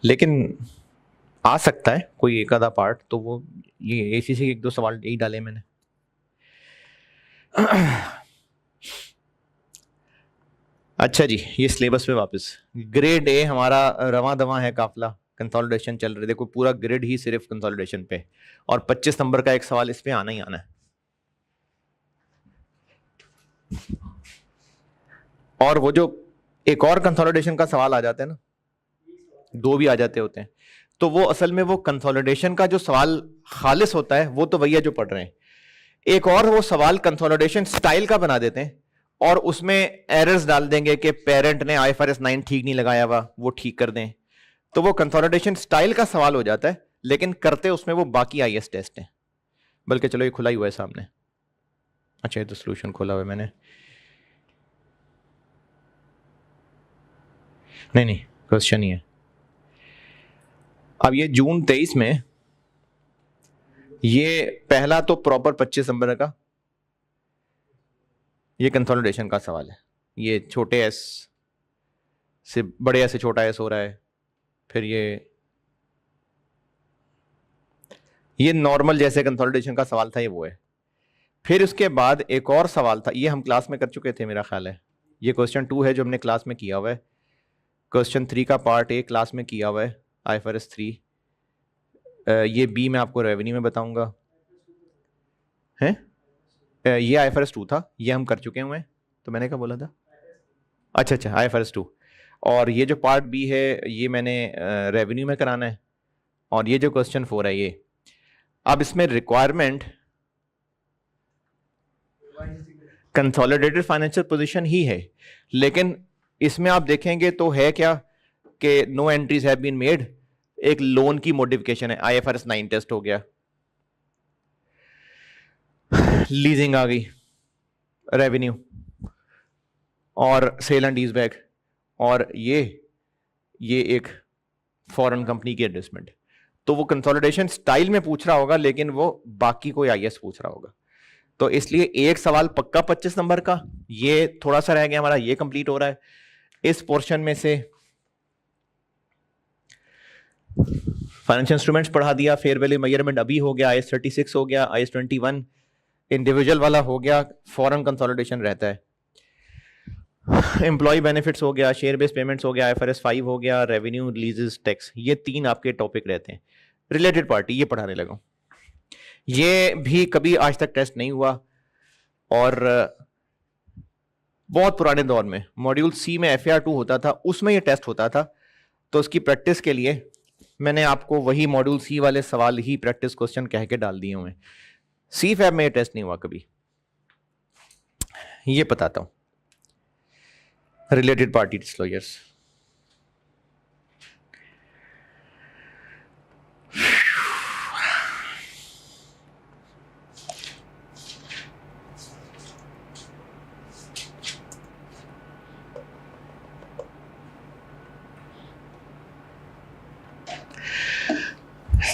लेकिन आ सकता है कोई एक आधा पार्ट, तो वो ये ACC के एक दो सवाल यही डाले मैंने। अच्छा जी, ये सिलेबस पे वापस। ग्रेड ए हमारा रवां दवां है काफिला, कंसोलिडेशन चल रहे, देखो पूरा ग्रेड ही सिर्फ कंसोलिडेशन पे, और 25 नंबर का एक सवाल इस पे आना ही आना है। और वो जो एक और कंसोलिडेशन का सवाल आ जाता है ना, दो भी आ जाते होते हैं, तो वो असल में वो कंसोलिडेशन का जो सवाल खालिस होता है वो तो भैया जो पढ़ रहे हैं, एक और वो सवाल कंसोलिडेशन स्टाइल का बना देते हैं और उसमें एरर्स डाल देंगे कि पेरेंट ने IFRS 9 ठीक नहीं लगाया हुआ, वो ठीक कर दें, तो वो कंसोलिडेशन स्टाइल का सवाल हो जाता है, लेकिन करते उसमें वो बाकी IS टेस्ट हैं। बल्कि चलो ये खुला ही हुआ है सामने। अच्छा, ये तो सोल्यूशन खोला हुआ है मैंने। नहीं, क्वेश्चन ही है। अब ये जून 23 में ये पहला तो प्रॉपर 25 नंबर का ये कंसोलिडेशन का सवाल है। ये छोटे एस से बड़े एस से छोटा एस हो रहा है, फिर ये नॉर्मल जैसे कंसोलिडेशन का सवाल था, ये वो है। फिर उसके बाद एक और सवाल था, ये हम क्लास में कर चुके थे मेरा ख्याल है, ये क्वेश्चन 2 है जो हमने क्लास में किया हुआ है। क्वेश्चन 3 का पार्ट ए क्लास में किया हुआ है, IFRS 3। ये बी मैं आपको रेवेन्यू में बताऊंगा है। ये IFRS 2 था, ये हम कर चुके हुए हैं, तो मैंने क्या बोला था। अच्छा, IFRS 2। और ये जो पार्ट बी है ये मैंने रेवेन्यू में कराना है, और ये जो क्वेश्चन 4 है ये। अब इसमें रिक्वायरमेंट कंसोलिडेटेड फाइनेंशियल पोजीशन ही है, लेकिन इसमें आप देखेंगे तो है क्या कि no entries have been made, एक लोन की मॉडिफिकेशन है, IFRS 9 टेस्ट हो गया, लीजिंग आ गई, रेवेन्यू और सेल एंड लीज बैक, और ये एक फॉरेन कंपनी की एडजस्टमेंट। तो वो कंसोलिडेशन स्टाइल में पूछ रहा होगा, लेकिन वो बाकी कोई IS पूछ रहा होगा, तो इसलिए एक सवाल पक्का 25 नंबर का, ये थोड़ा सा रह गया हमारा, ये कंप्लीट हो रहा है। इस पोर्शन में से फाइनेंशियल इंस्ट्रूमेंट्स पढ़ा दिया, फेयर वैल्यू मेजरमेंट अभी हो गया, IS 36 हो गया, IS 21 इंडिविजुअल वाला हो गया, फॉरेन कंसोलिडेशन रहता है, एम्प्लॉय बेनिफिट्स हो गया, शेयर बेस्ड पेमेंट्स हो गया, IFRS 5 हो गया, रेवेन्यू लीजेस टैक्स, ये 3 आपके टॉपिक रहते हैं। रिलेटेड पार्टी ये पढ़ाने लगा, ये भी कभी आज तक टेस्ट नहीं हुआ, और बहुत पुराने दौर में मॉड्यूल C में FAR 2 होता था, उसमें ये टेस्ट होता था, तो उसकी प्रैक्टिस के लिए मैंने आपको वही मॉड्यूल C वाले सवाल ही प्रैक्टिस क्वेश्चन कह के डाल दिए हुए। CFAB में ये टेस्ट नहीं हुआ कभी, ये बताता हूं। रिलेटेड पार्टी डिस्क्लोजर्स,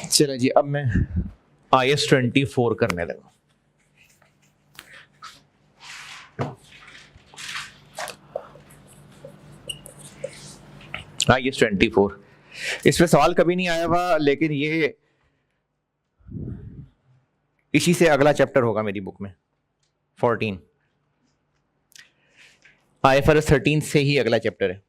चलो जी, अब मैं IS 24 करने लगा। IS 24 इस पे सवाल कभी नहीं आया हुआ, लेकिन ये इसी से अगला चैप्टर होगा मेरी बुक में 14, IFRS 13 से ही अगला चैप्टर है।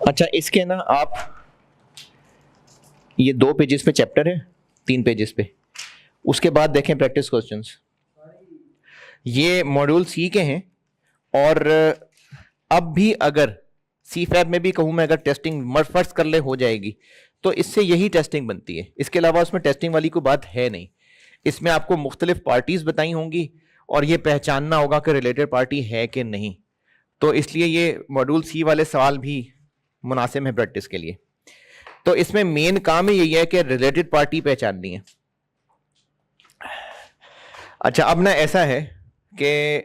अच्छा, इसके ना आप ये 2 पेजेस पे चैप्टर है, 3 पेजेस पे, उसके बाद देखें प्रैक्टिस क्वेश्चंस, ये मॉड्यूल C के हैं। और अब भी अगर CFAB में भी कहूं मैं, अगर टेस्टिंग फर्स्ट कर ले हो जाएगी, तो इससे यही टेस्टिंग बनती है, इसके अलावा उसमें टेस्टिंग वाली कोई बात है नहीं। इसमें आपको मुख्तलिफ पार्टीज बताई होंगी और ये पहचानना होगा कि रिलेटेड पार्टी है कि नहीं, तो इसलिए ये मॉड्यूल C वाले सवाल भी मुनासिब है प्रैक्टिस के लिए। तो इसमें मेन काम ही यही है कि रिलेटेड पार्टी पहचाननी है। अच्छा, अब ना ऐसा है कि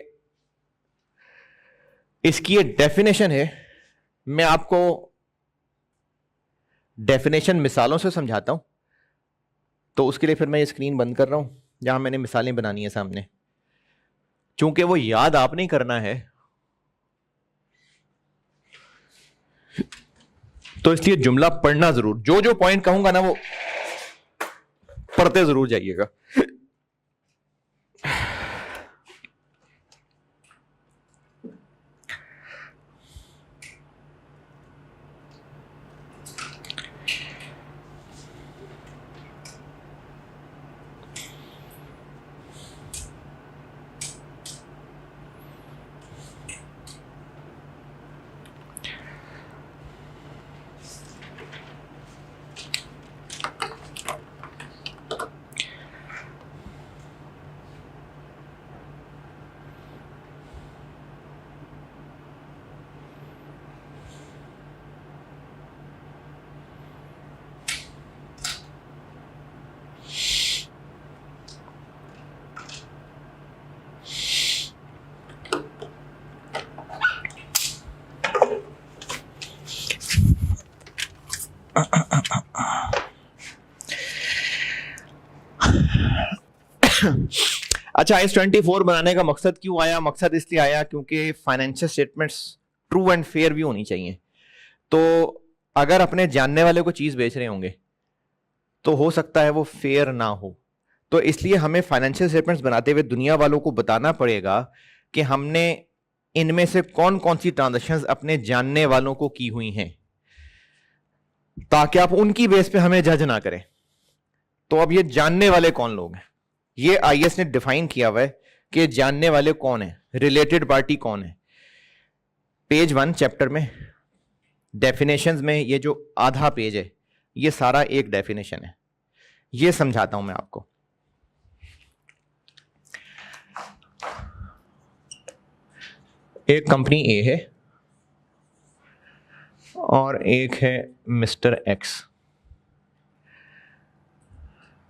इसकी ये डेफिनेशन है, मैं आपको डेफिनेशन मिसालों से समझाता हूं। तो उसके लिए फिर मैं ये स्क्रीन बंद कर रहा हूं जहां मैंने मिसालें बनानी है सामने, चूंकि वो याद आपने ही करना है, तो इसलिए जुमला पढ़ना जरूर, जो जो पॉइंट कहूंगा ना वो पढ़ते जरूर जाइएगा। अच्छा, IS-24 बनाने का मकसद क्यों आया? मकसद इसलिए आया क्योंकि financial statements true and fair भी होनी चाहिए। तो अगर अपने जानने वाले को चीज बेच रहे होंगे तो हो सकता है वो फेयर ना हो, तो इसलिए हमें फाइनेंशियल स्टेटमेंट्स बनाते हुए दुनिया वालों को बताना पड़ेगा कि हमने इनमें से कौन कौन सी ट्रांजैक्शंस अपने जानने वालों को की हुई हैं, ताकि आप उनकी बेस पे हमें जज ना करें। तो अब ये जानने वाले कौन लोग हैं, ये IS ने डिफाइन किया हुआ है कि जानने वाले कौन है, रिलेटेड पार्टी कौन है। पेज 1 चैप्टर में डेफिनेशंस में ये जो आधा पेज है ये सारा एक डेफिनेशन है, ये समझाता हूं मैं आपको। एक कंपनी ए है और एक है मिस्टर एक्स।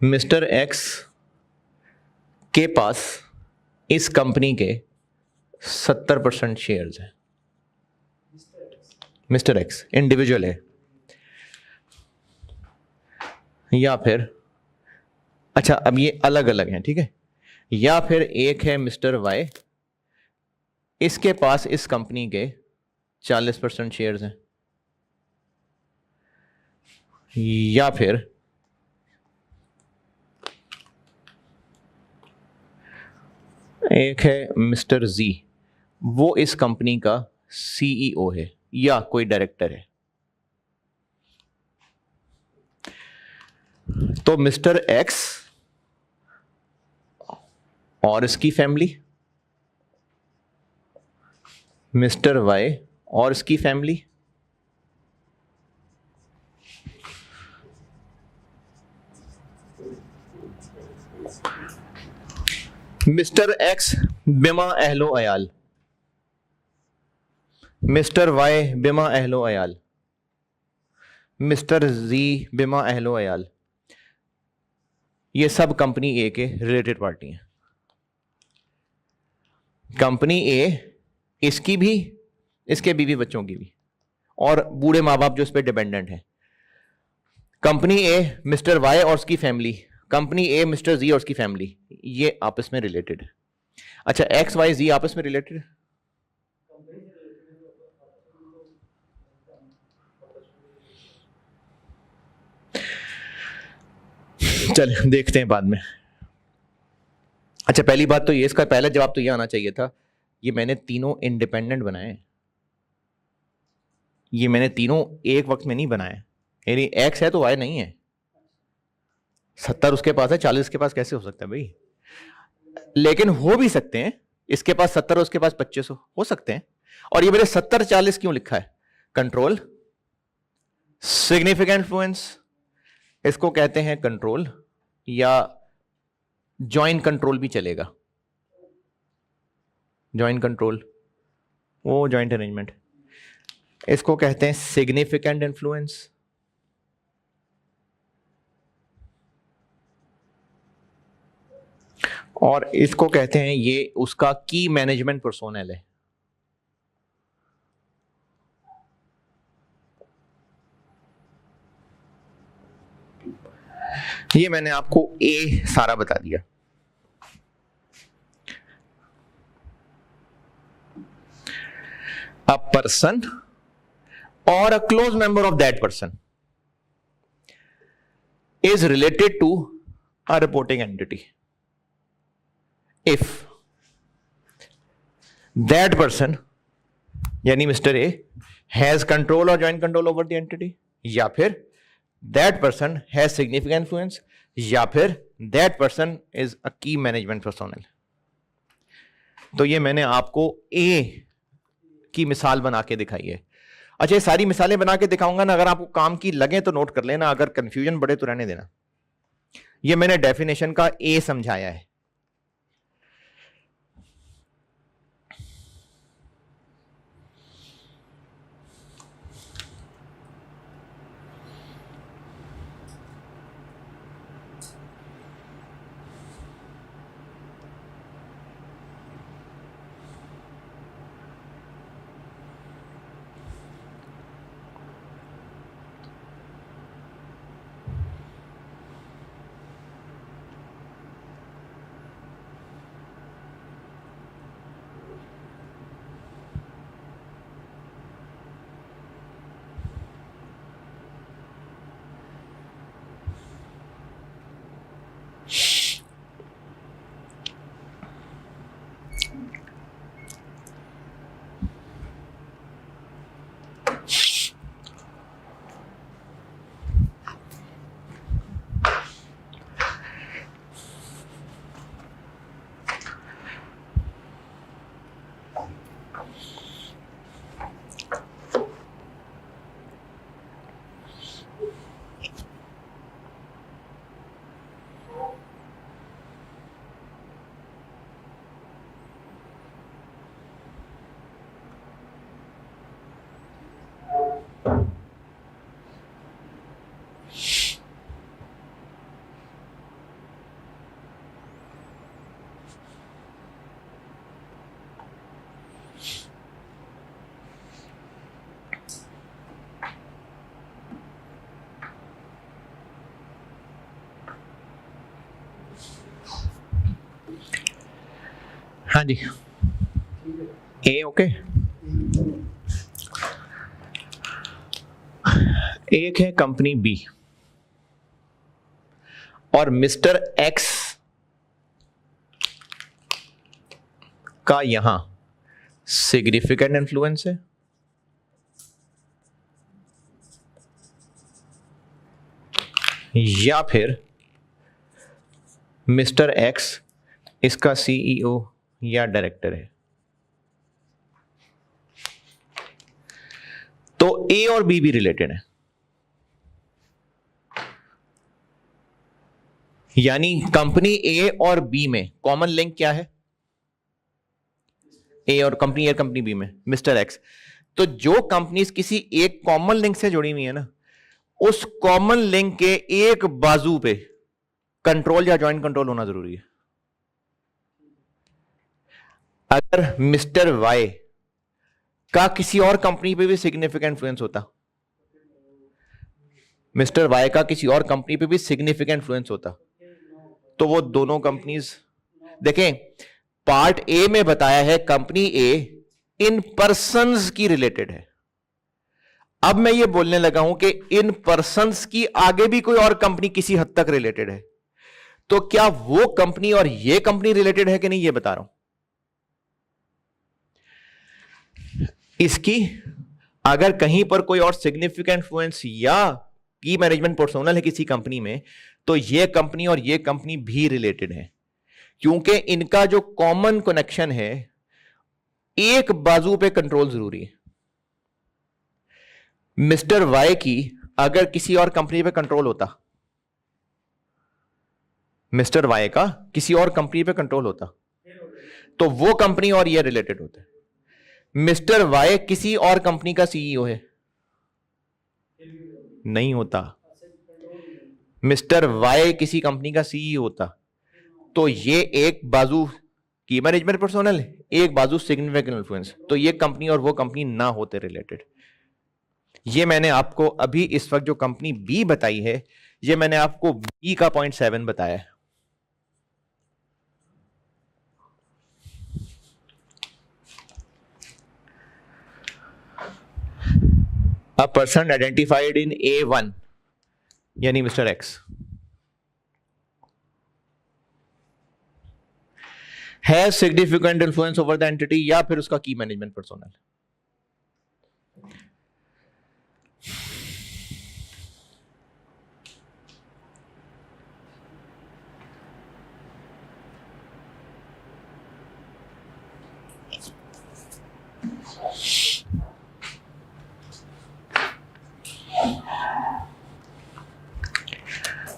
मिस्टर एक्स के पास इस कंपनी के 70% शेयर्स हैं। मिस्टर एक्स इंडिविजुअल है, या फिर अच्छा अब ये अलग अलग हैं, ठीक है। या फिर एक है मिस्टर वाई, इसके पास इस कंपनी के 40% शेयर्स हैं। या फिर एक है मिस्टर जी, वो इस कंपनी का CEO है या कोई डायरेक्टर है। तो मिस्टर एक्स और इसकी फैमिली, मिस्टर वाई और इसकी फैमिली, मिस्टर एक्स बिमा अहलो अयाल, मिस्टर वाई बिमा अहलो अयाल, मिस्टर जी बिमा अहलो अयाल, ये सब कंपनी ए के रिलेटेड पार्टी हैं। कंपनी ए इसकी भी, इसके बीवी बच्चों की भी, और बूढ़े माँ बाप जो इस पर डिपेंडेंट हैं। कंपनी ए मिस्टर वाई और उसकी फैमिली, कंपनी ए मिस्टर जी और उसकी फैमिली, ये आपस में रिलेटेड है। अच्छा, एक्स वाई जी आपस में रिलेटेड है? चलिए देखते हैं बाद में। अच्छा, पहली बात तो ये, इसका पहला जवाब तो ये आना चाहिए था, ये मैंने तीनों इंडिपेंडेंट बनाए, ये मैंने तीनों एक वक्त में नहीं बनाए। यानी एक्स है तो वाई नहीं है, 70 उसके पास है, 40 के पास कैसे हो सकता है भाई? लेकिन हो भी सकते हैं, इसके पास 70 उसके पास 25 हो सकते हैं। और ये मेरे 70-40 क्यों लिखा है? कंट्रोल, सिग्निफिकेंट इन्फ्लुएंस, इसको कहते हैं कंट्रोल, या जॉइंट कंट्रोल भी चलेगा। जॉइंट कंट्रोल, वो जॉइंट अरेंजमेंट, इसको कहते हैं सिग्निफिकेंट इन्फ्लुएंस। और इसको कहते हैं, ये उसका की मैनेजमेंट पर्सोनल है। ये मैंने आपको ए सारा बता दिया। A person or a close member of that person is related to a reporting entity if that person यानी मिस्टर ए हैज कंट्रोल और joint control over the entity, या फिर that person has significant influence, या फिर that person is a की management personnel. तो ये मैंने आपको ए की मिसाल बना के दिखाई है। अच्छा, ये सारी मिसालें बना के दिखाऊंगा ना, अगर आपको काम की लगे तो नोट कर लेना, अगर कंफ्यूजन बढ़े तो रहने देना। ये मैंने डेफिनेशन का ए समझाया है। हाँ जी, ए ओके। एक है कंपनी बी और मिस्टर एक्स का यहां सिग्निफिकेंट इन्फ्लुएंस है, या फिर मिस्टर एक्स इसका सीईओ या डायरेक्टर है। तो ए और बी भी रिलेटेड है, यानी कंपनी ए और बी में कॉमन लिंक क्या है? ए और कंपनी बी में मिस्टर एक्स। तो जो कंपनीज किसी एक कॉमन लिंक से जुड़ी हुई है ना, उस कॉमन लिंक के एक बाजू पे कंट्रोल या ज्वाइंट कंट्रोल होना जरूरी है। अगर मिस्टर वाई का किसी और कंपनी पे भी सिग्निफिकेंट इन्फ्लुएंस होता, मिस्टर वाई का किसी और कंपनी पे भी सिग्निफिकेंट इन्फ्लुएंस होता, तो वो दोनों कंपनीज, देखें पार्ट ए में बताया है कंपनी ए इन पर्संस की रिलेटेड है। अब मैं ये बोलने लगा हूं कि इन पर्संस की आगे भी कोई और कंपनी किसी हद तक रिलेटेड है, तो क्या वो कंपनी और ये कंपनी रिलेटेड है कि नहीं, ये बता रहा हूं। इसकी अगर कहीं पर कोई और सिग्निफिकेंट इन्फ्लुएंस या की मैनेजमेंट पर्सोनल है किसी कंपनी में, तो ये कंपनी और ये कंपनी भी रिलेटेड है, क्योंकि इनका जो कॉमन कनेक्शन है, एक बाजू पे कंट्रोल जरूरी है। मिस्टर वाई की अगर किसी और कंपनी पे कंट्रोल होता, मिस्टर वाई का किसी और कंपनी पे कंट्रोल होता, तो वो कंपनी और ये रिलेटेड होते। मिस्टर वाई किसी और कंपनी का सीईओ है, नहीं होता। मिस्टर वाई किसी कंपनी का सीईओ होता, तो ये एक बाजू की मैनेजमेंट पर्सोनल, एक बाजू सिग्निफिकेंट इन्फ्लुएंस, तो ये कंपनी और वो कंपनी ना होते रिलेटेड। ये मैंने आपको अभी इस वक्त जो कंपनी बी बताई है, ये मैंने आपको बी का 0.7 बताया है। A person identified in A1 यानी mister x has significant influence over the entity या फिर उसका की मैनेजमेंट पर्सोनल।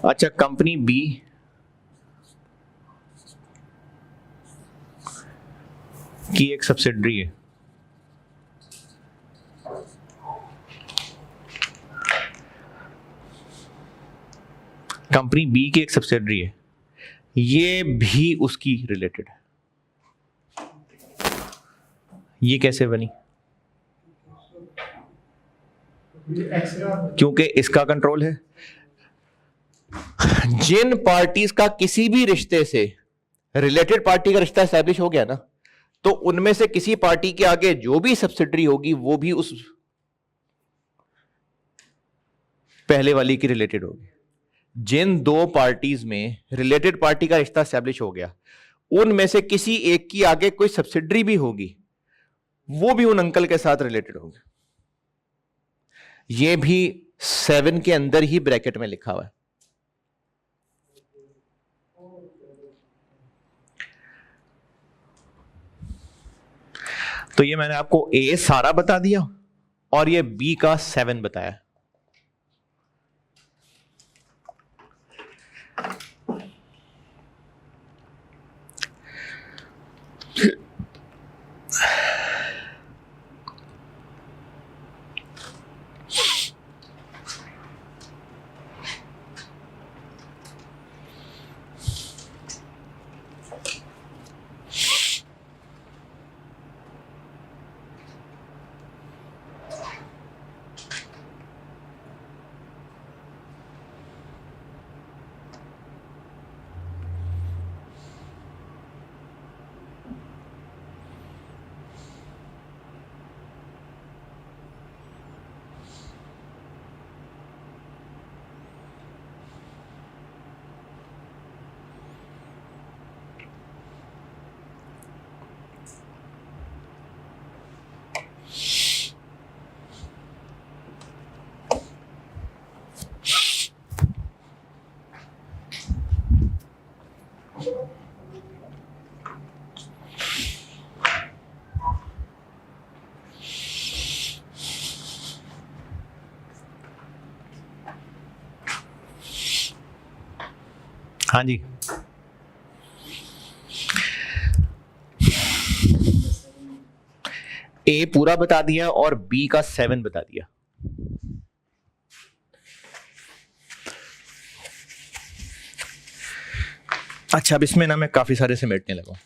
अच्छा, कंपनी बी की एक सब्सिडरी है, कंपनी बी की एक सब्सिडरी है, ये भी उसकी रिलेटेड है। ये कैसे बनी? क्योंकि इसका कंट्रोल है। जिन पार्टीज का किसी भी रिश्ते से रिलेटेड पार्टी का रिश्ता एस्टैब्लिश हो गया ना, तो उनमें से किसी पार्टी के आगे जो भी सब्सिडरी होगी वो भी उस पहले वाली की रिलेटेड होगी। जिन दो पार्टीज में रिलेटेड पार्टी का रिश्ता एस्टैब्लिश हो गया, उनमें से किसी एक की आगे कोई सब्सिडरी भी होगी, वो भी उन अंकल के साथ रिलेटेड होगी। ये भी 7 के अंदर ही ब्रैकेट में लिखा हुआ है। तो ये मैंने आपको ए सारा बता दिया और ये बी का 7 बताया। हाँ जी, ए पूरा बता दिया और बी का 7 बता दिया। अच्छा, अब इसमें ना मैं काफी सारे समेटने लगा।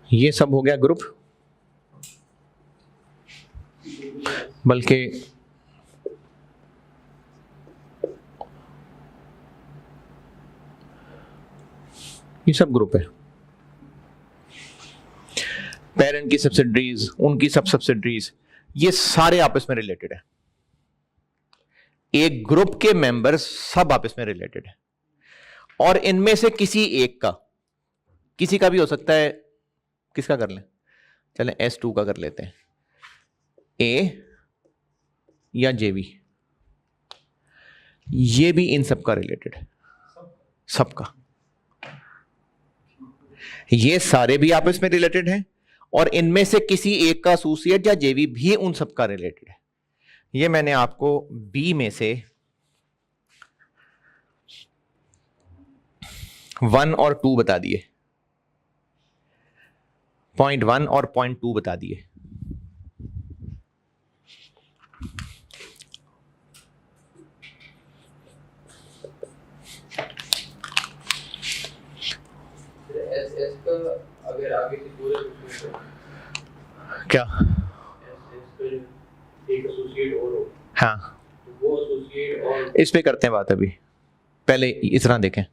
ये सब हो गया ग्रुप, बल्कि ये सब ग्रुप है। पेरेंट की सब्सिडरीज, उनकी सब सब्सिडरीज, ये सारे आपस में रिलेटेड है। एक ग्रुप के मेंबर्स सब आपस में रिलेटेड है और इनमें से किसी एक का, किसी का भी हो सकता है। किसका कर लें? चलें S2 का कर लेते हैं, ए या जेबी, ये भी इन सब का रिलेटेड है, सबका। ये सारे भी आपस में रिलेटेड हैं और इनमें से किसी एक का एसोसिएट या जेबी भी उन सब का रिलेटेड है। ये मैंने आपको बी में से 1 और 2 बता दिए, 0.1 और 0.2 बता दिए। एस का अगर आगे से पूरे क्या हाँ, वो एसोसिएट और इस पे करते हैं बात अभी, पहले इस तरह देखें।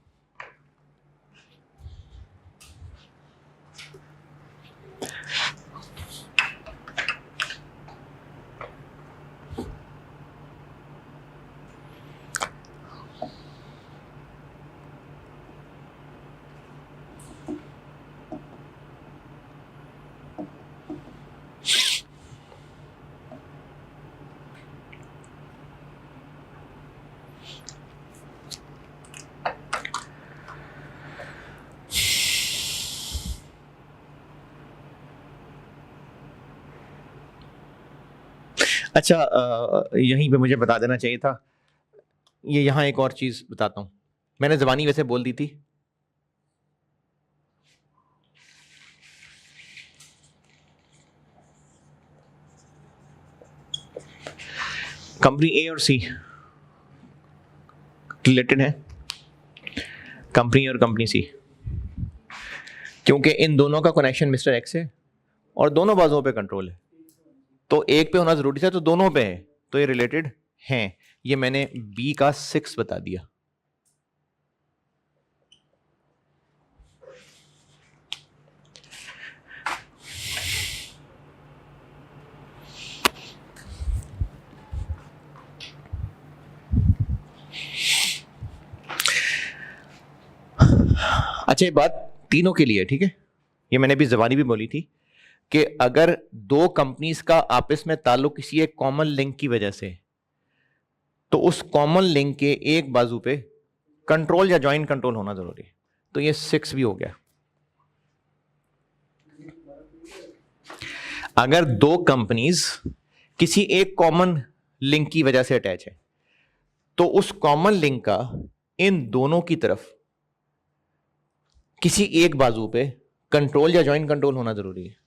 अच्छा, यहीं पे मुझे बता देना चाहिए था, ये यहाँ एक और चीज बताता हूँ, मैंने ज़बानी वैसे बोल दी थी। कंपनी ए और सी रिलेटेड है, कंपनी और कंपनी सी, क्योंकि इन दोनों का कनेक्शन मिस्टर एक्स है और दोनों बाजुओं पे कंट्रोल है, तो एक पे होना जरूरी था, तो दोनों पे है, तो ये रिलेटेड हैं। ये मैंने बी का 6 बता दिया। अच्छा, ये बात तीनों के लिए है, ठीक है, ये मैंने भी जबानी भी बोली थी कि अगर दो कंपनीज का आपस में ताल्लुक किसी एक कॉमन लिंक की वजह से, तो उस कॉमन लिंक के एक बाजू पे कंट्रोल या ज्वाइंट कंट्रोल होना जरूरी है, तो ये 6 भी हो गया। अगर दो कंपनीज किसी एक कॉमन लिंक की वजह से अटैच है, तो उस कॉमन लिंक का इन दोनों की तरफ किसी एक बाजू पे कंट्रोल या ज्वाइंट कंट्रोल होना जरूरी है।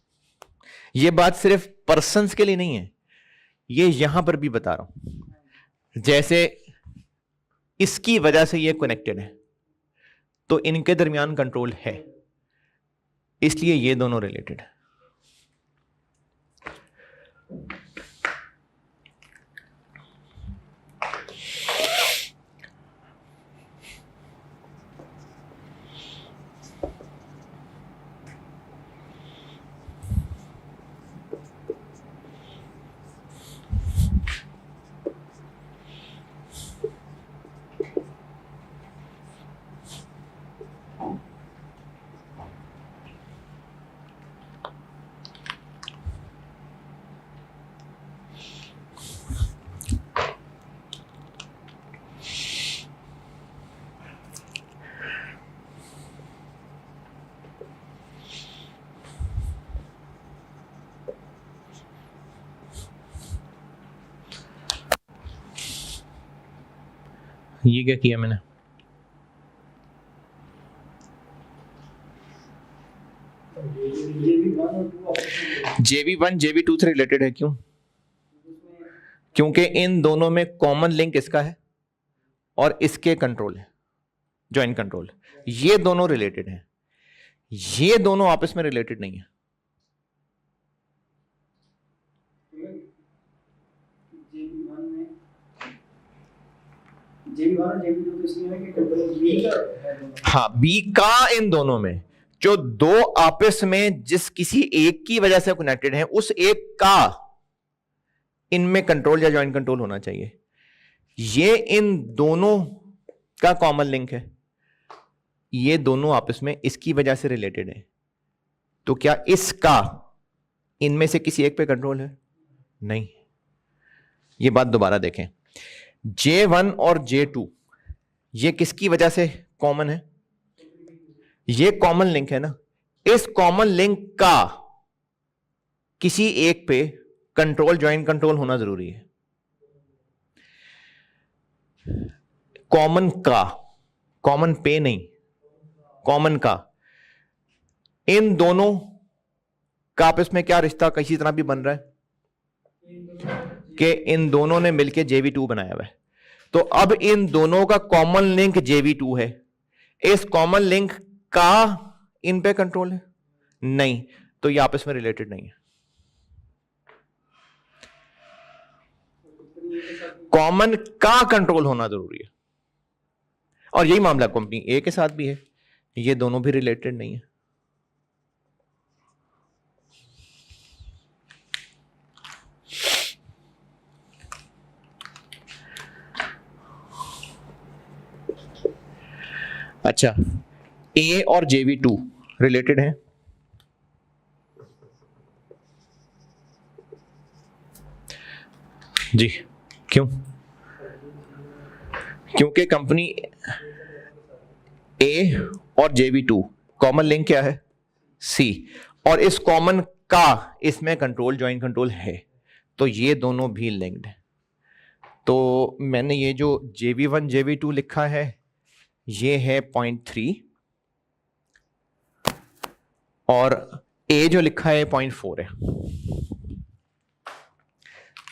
यह बात सिर्फ पर्संस के लिए नहीं है, ये यहां पर भी बता रहा हूं। जैसे इसकी वजह से ये कनेक्टेड है, तो इनके दरमियान कंट्रोल है, इसलिए ये दोनों रिलेटेड है। ये क्या किया मैंने, JV1 JV2 से रिलेटेड है। क्यों? क्योंकि इन दोनों में कॉमन लिंक इसका है और इसके कंट्रोल है, ज्वाइंट कंट्रोल। ये दोनों रिलेटेड हैं, ये दोनों आपस में रिलेटेड नहीं है। हाँ, बी का इन दोनों में जो दो आपस में जिस किसी एक की वजह से कनेक्टेड है, उस एक का इनमें कंट्रोल या ज्वाइंट कंट्रोल होना चाहिए। ये इन दोनों का कॉमन लिंक है, ये दोनों आपस में इसकी वजह से रिलेटेड है, तो क्या इसका इनमें से किसी एक पे कंट्रोल है? नहीं। ये बात दोबारा देखें, J1 और J2 ये किसकी वजह से कॉमन है? ये कॉमन लिंक है ना, इस कॉमन लिंक का किसी एक पे कंट्रोल ज्वाइंट कंट्रोल होना जरूरी है। कॉमन का, कॉमन पे नहीं, कॉमन का। इन दोनों का आपस में क्या रिश्ता किसी तरह भी बन रहा है कि इन दोनों ने मिलकर JV2 बनाया हुआ है, तो अब इन दोनों का कॉमन लिंक JV2 है, इस कॉमन लिंक का इन पे कंट्रोल है? नहीं, तो ये आपस में रिलेटेड नहीं है। कंपनी ए के साथ कॉमन का कंट्रोल होना जरूरी है, और यही मामला कंपनी ए के साथ भी है, ये दोनों भी रिलेटेड नहीं है। अच्छा, ए और JV2 रिलेटेड हैं? जी, क्यों? क्योंकि कंपनी ए और JV2 कॉमन लिंक क्या है? सी, और इस कॉमन का इसमें कंट्रोल, ज्वाइंट कंट्रोल है, तो ये दोनों भी लिंक्ड है। तो मैंने ये जो JV1 JV2 लिखा है ये है 0.3, और ए जो लिखा है 0.4 है।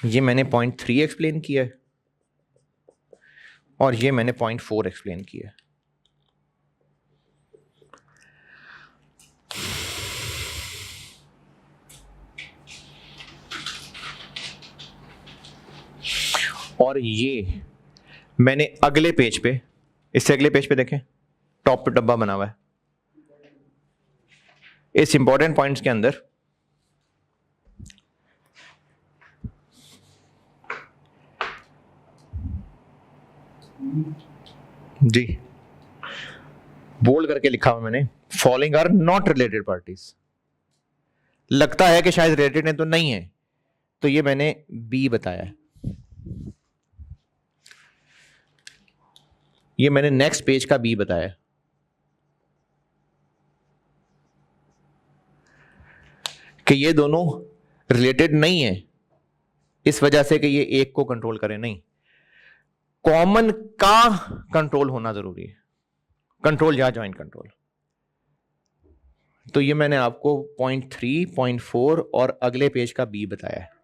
ये मैंने 0.3 एक्सप्लेन किया है और ये मैंने 0.4 एक्सप्लेन किया है। और ये मैंने अगले पेज पे, इससे अगले पेज पे देखें, टॉप पे डब्बा बना हुआ है, इस इंपॉर्टेंट पॉइंट्स के अंदर जी बोल्ड करके लिखा हुआ मैंने, following are not related parties. लगता है कि शायद रिलेटेड है तो नहीं है, तो ये मैंने बी बताया है। ये मैंने नेक्स्ट पेज का बी बताया है। कि ये दोनों रिलेटेड नहीं है इस वजह से कि ये एक को कंट्रोल करे, नहीं, कॉमन का कंट्रोल होना जरूरी है, कंट्रोल या ज्वाइंट कंट्रोल। तो ये मैंने आपको 0.3, 0.4 और अगले पेज का बी बताया है।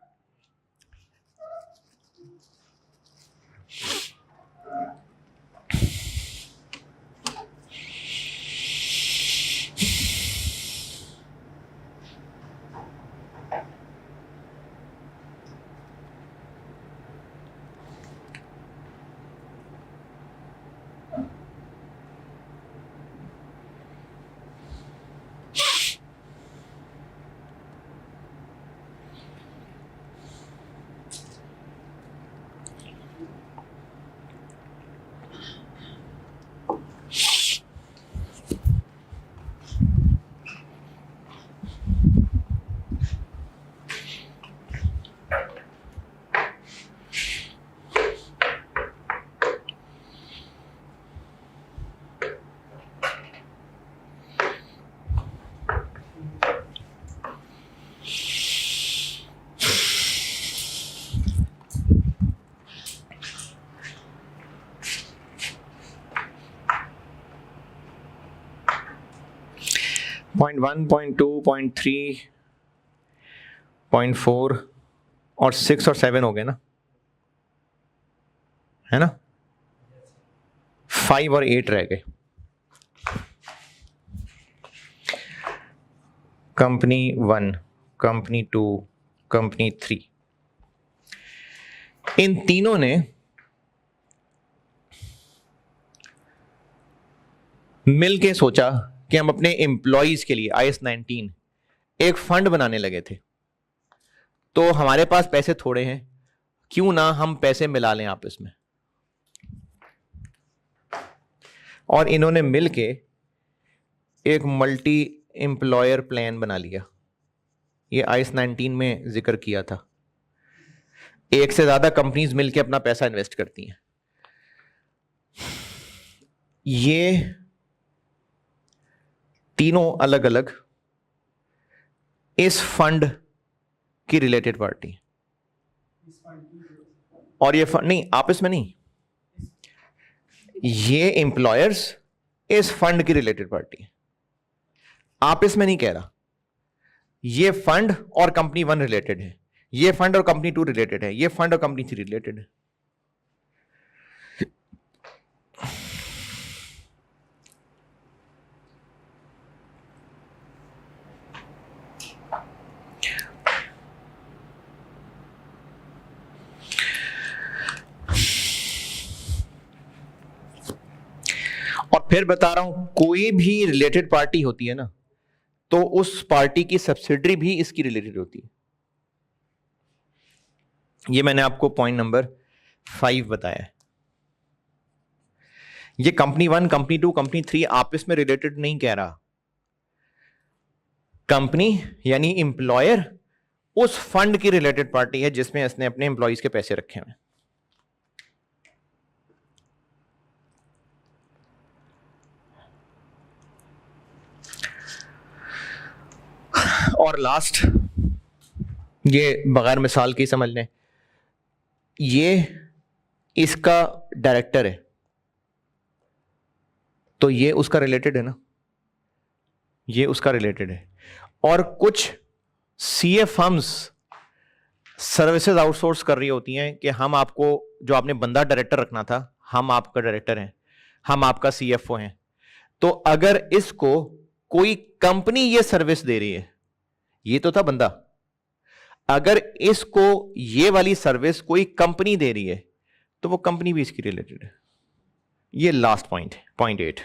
पॉइंट 1, 0.2, 0.3, 0.4 और 6 और 7 हो गए ना, है ना? 5 और 8 रह गए। कंपनी 1, कंपनी 2, कंपनी 3, इन तीनों ने मिल के सोचा कि हम अपने एम्प्लॉयज के लिए IS-19 एक फंड बनाने लगे थे। तो हमारे पास पैसे थोड़े हैं, क्यों ना हम पैसे मिला लें आपस में। और इन्होंने मिल के एक मल्टी एम्प्लॉयर प्लान बना लिया। ये IS-19 में जिक्र किया था। एक से ज्यादा कंपनीज मिलकर अपना पैसा इन्वेस्ट करती हैं। ये तीनों अलग अलग इस फंड की रिलेटेड पार्टी, और ये फंड नहीं, आपस में नहीं, ये एम्प्लॉयर्स इस फंड की रिलेटेड पार्टी है, आपस में नहीं कह रहा। ये फंड और कंपनी 1 रिलेटेड है, ये फंड और कंपनी 2 रिलेटेड है, ये फंड और कंपनी 3 रिलेटेड है। फिर बता रहा हूं, कोई भी रिलेटेड पार्टी होती है ना, तो उस पार्टी की सब्सिडरी भी इसकी रिलेटेड होती है। ये मैंने आपको पॉइंट नंबर 5 बताया है। ये कंपनी 1, कंपनी 2, कंपनी 3 आपस में रिलेटेड नहीं कह रहा। कंपनी यानी एम्प्लॉयर उस फंड की रिलेटेड पार्टी है जिसमें इसने अपने एम्प्लॉइज के पैसे रखे हुए हैं। और लास्ट, ये बगैर मिसाल की समझ लें, ये इसका डायरेक्टर है, तो ये उसका रिलेटेड है ना, ये उसका रिलेटेड है। और कुछ सीए फर्म्स सर्विसेज आउटसोर्स कर रही होती हैं कि हम आपको, जो आपने बंदा डायरेक्टर रखना था, हम आपका डायरेक्टर हैं, हम आपका सीएफओ हैं। तो अगर इसको कोई कंपनी ये सर्विस दे रही है, ये तो था बंदा, अगर इसको ये वाली सर्विस कोई कंपनी दे रही है तो वो कंपनी भी इसकी रिलेटेड है। ये लास्ट पॉइंट है, पॉइंट 8।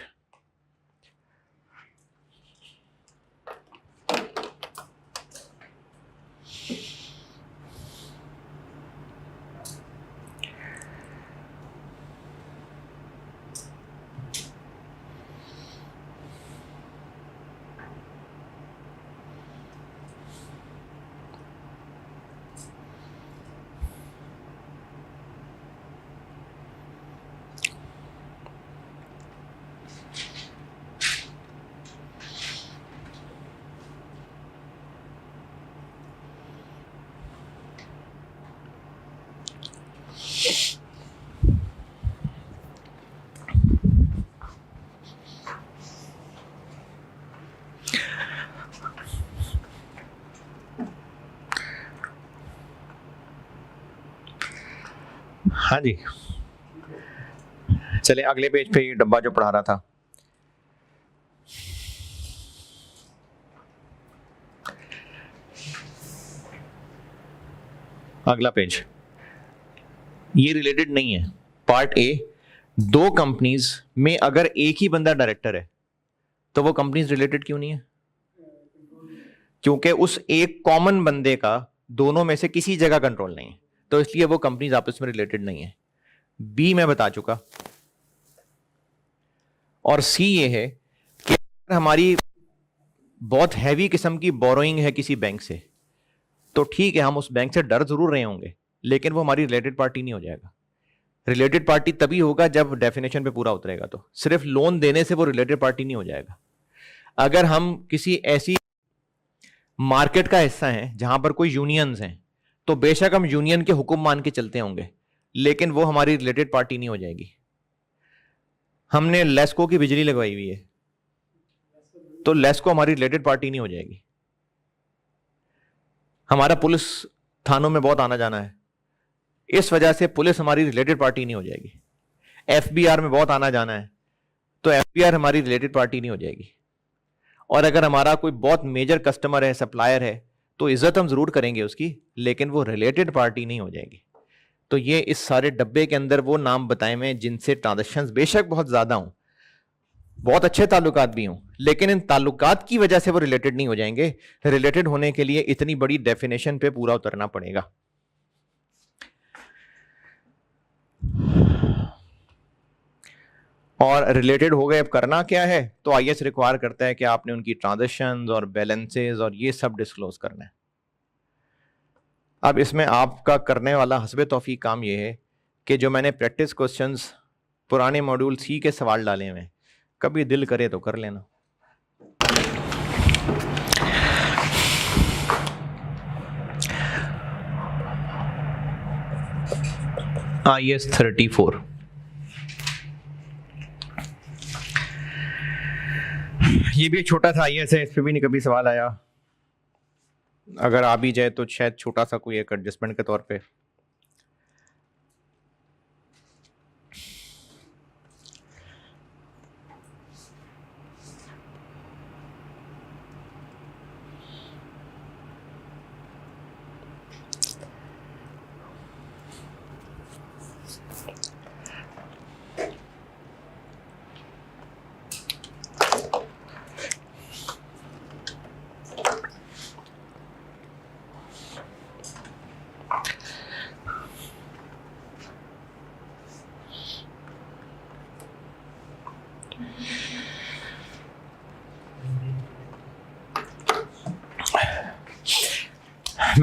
हाँ जी, चले अगले पेज पे ये डब्बा जो पढ़ा रहा था। अगला पेज, ये रिलेटेड नहीं है। पार्ट ए, दो कंपनीज में अगर एक ही बंदा डायरेक्टर है तो वो कंपनीज रिलेटेड क्यों नहीं है? क्योंकि उस एक कॉमन बंदे का दोनों में से किसी जगह कंट्रोल नहीं है, तो इसलिए वो कंपनीज आपस में रिलेटेड नहीं है। बी मैं बता चुका। और सी ये है कि हमारी बहुत हैवी किस्म की बोरोइंग है किसी बैंक से, तो ठीक है, हम उस बैंक से डर जरूर रहे होंगे, लेकिन वो हमारी रिलेटेड पार्टी नहीं हो जाएगा। रिलेटेड पार्टी तभी होगा जब डेफिनेशन पे पूरा उतरेगा। तो सिर्फ लोन देने से वो रिलेटेड पार्टी नहीं हो जाएगा। अगर हम किसी ऐसी मार्केट का हिस्सा हैं जहां पर कोई यूनियंस हैं, तो बेशक हम यूनियन के हुक्म मान के चलते होंगे, लेकिन वो हमारी रिलेटेड पार्टी नहीं हो जाएगी। हमने लेस्को की बिजली लगवाई हुई है, तो लेस्को हमारी रिलेटेड पार्टी नहीं हो जाएगी। हमारा पुलिस थानों में बहुत आना जाना है, इस वजह से पुलिस हमारी रिलेटेड पार्टी नहीं हो जाएगी। एफबीआर में बहुत आना जाना है, तो एफबीआर हमारी रिलेटेड पार्टी नहीं हो जाएगी। और अगर हमारा कोई बहुत मेजर कस्टमर है, सप्लायर है, तो इज्जत हम जरूर करेंगे उसकी, लेकिन वो रिलेटेड पार्टी नहीं हो जाएगी। तो ये इस सारे डब्बे के अंदर वो नाम बताए हुए जिनसे ट्रांजैक्शंस बेशक बहुत ज्यादा हों, बहुत अच्छे ताल्लुकात भी हों, लेकिन इन ताल्लुकात की वजह से वो रिलेटेड नहीं हो जाएंगे। रिलेटेड होने के लिए इतनी बड़ी डेफिनेशन पे पूरा उतरना पड़ेगा। और रिलेटेड हो गए, अब करना क्या है? तो आईएएस रिक्वायर करता है कि आपने उनकी ट्रांजैक्शंस और बैलेंसेस और ये सब डिस्क्लोज करना है। अब इसमें आपका करने वाला हस्बे तौफीक काम ये है कि जो मैंने प्रैक्टिस क्वेश्चंस पुराने मॉड्यूल सी के सवाल डाले हुए, कभी दिल करे तो कर लेना। आईएएस 34, ये भी छोटा सा आईएएस है, इस पे भी नहीं कभी सवाल आया। अगर आ भी जाए तो शायद छोटा सा कोई एक एडजस्टमेंट के तौर पे।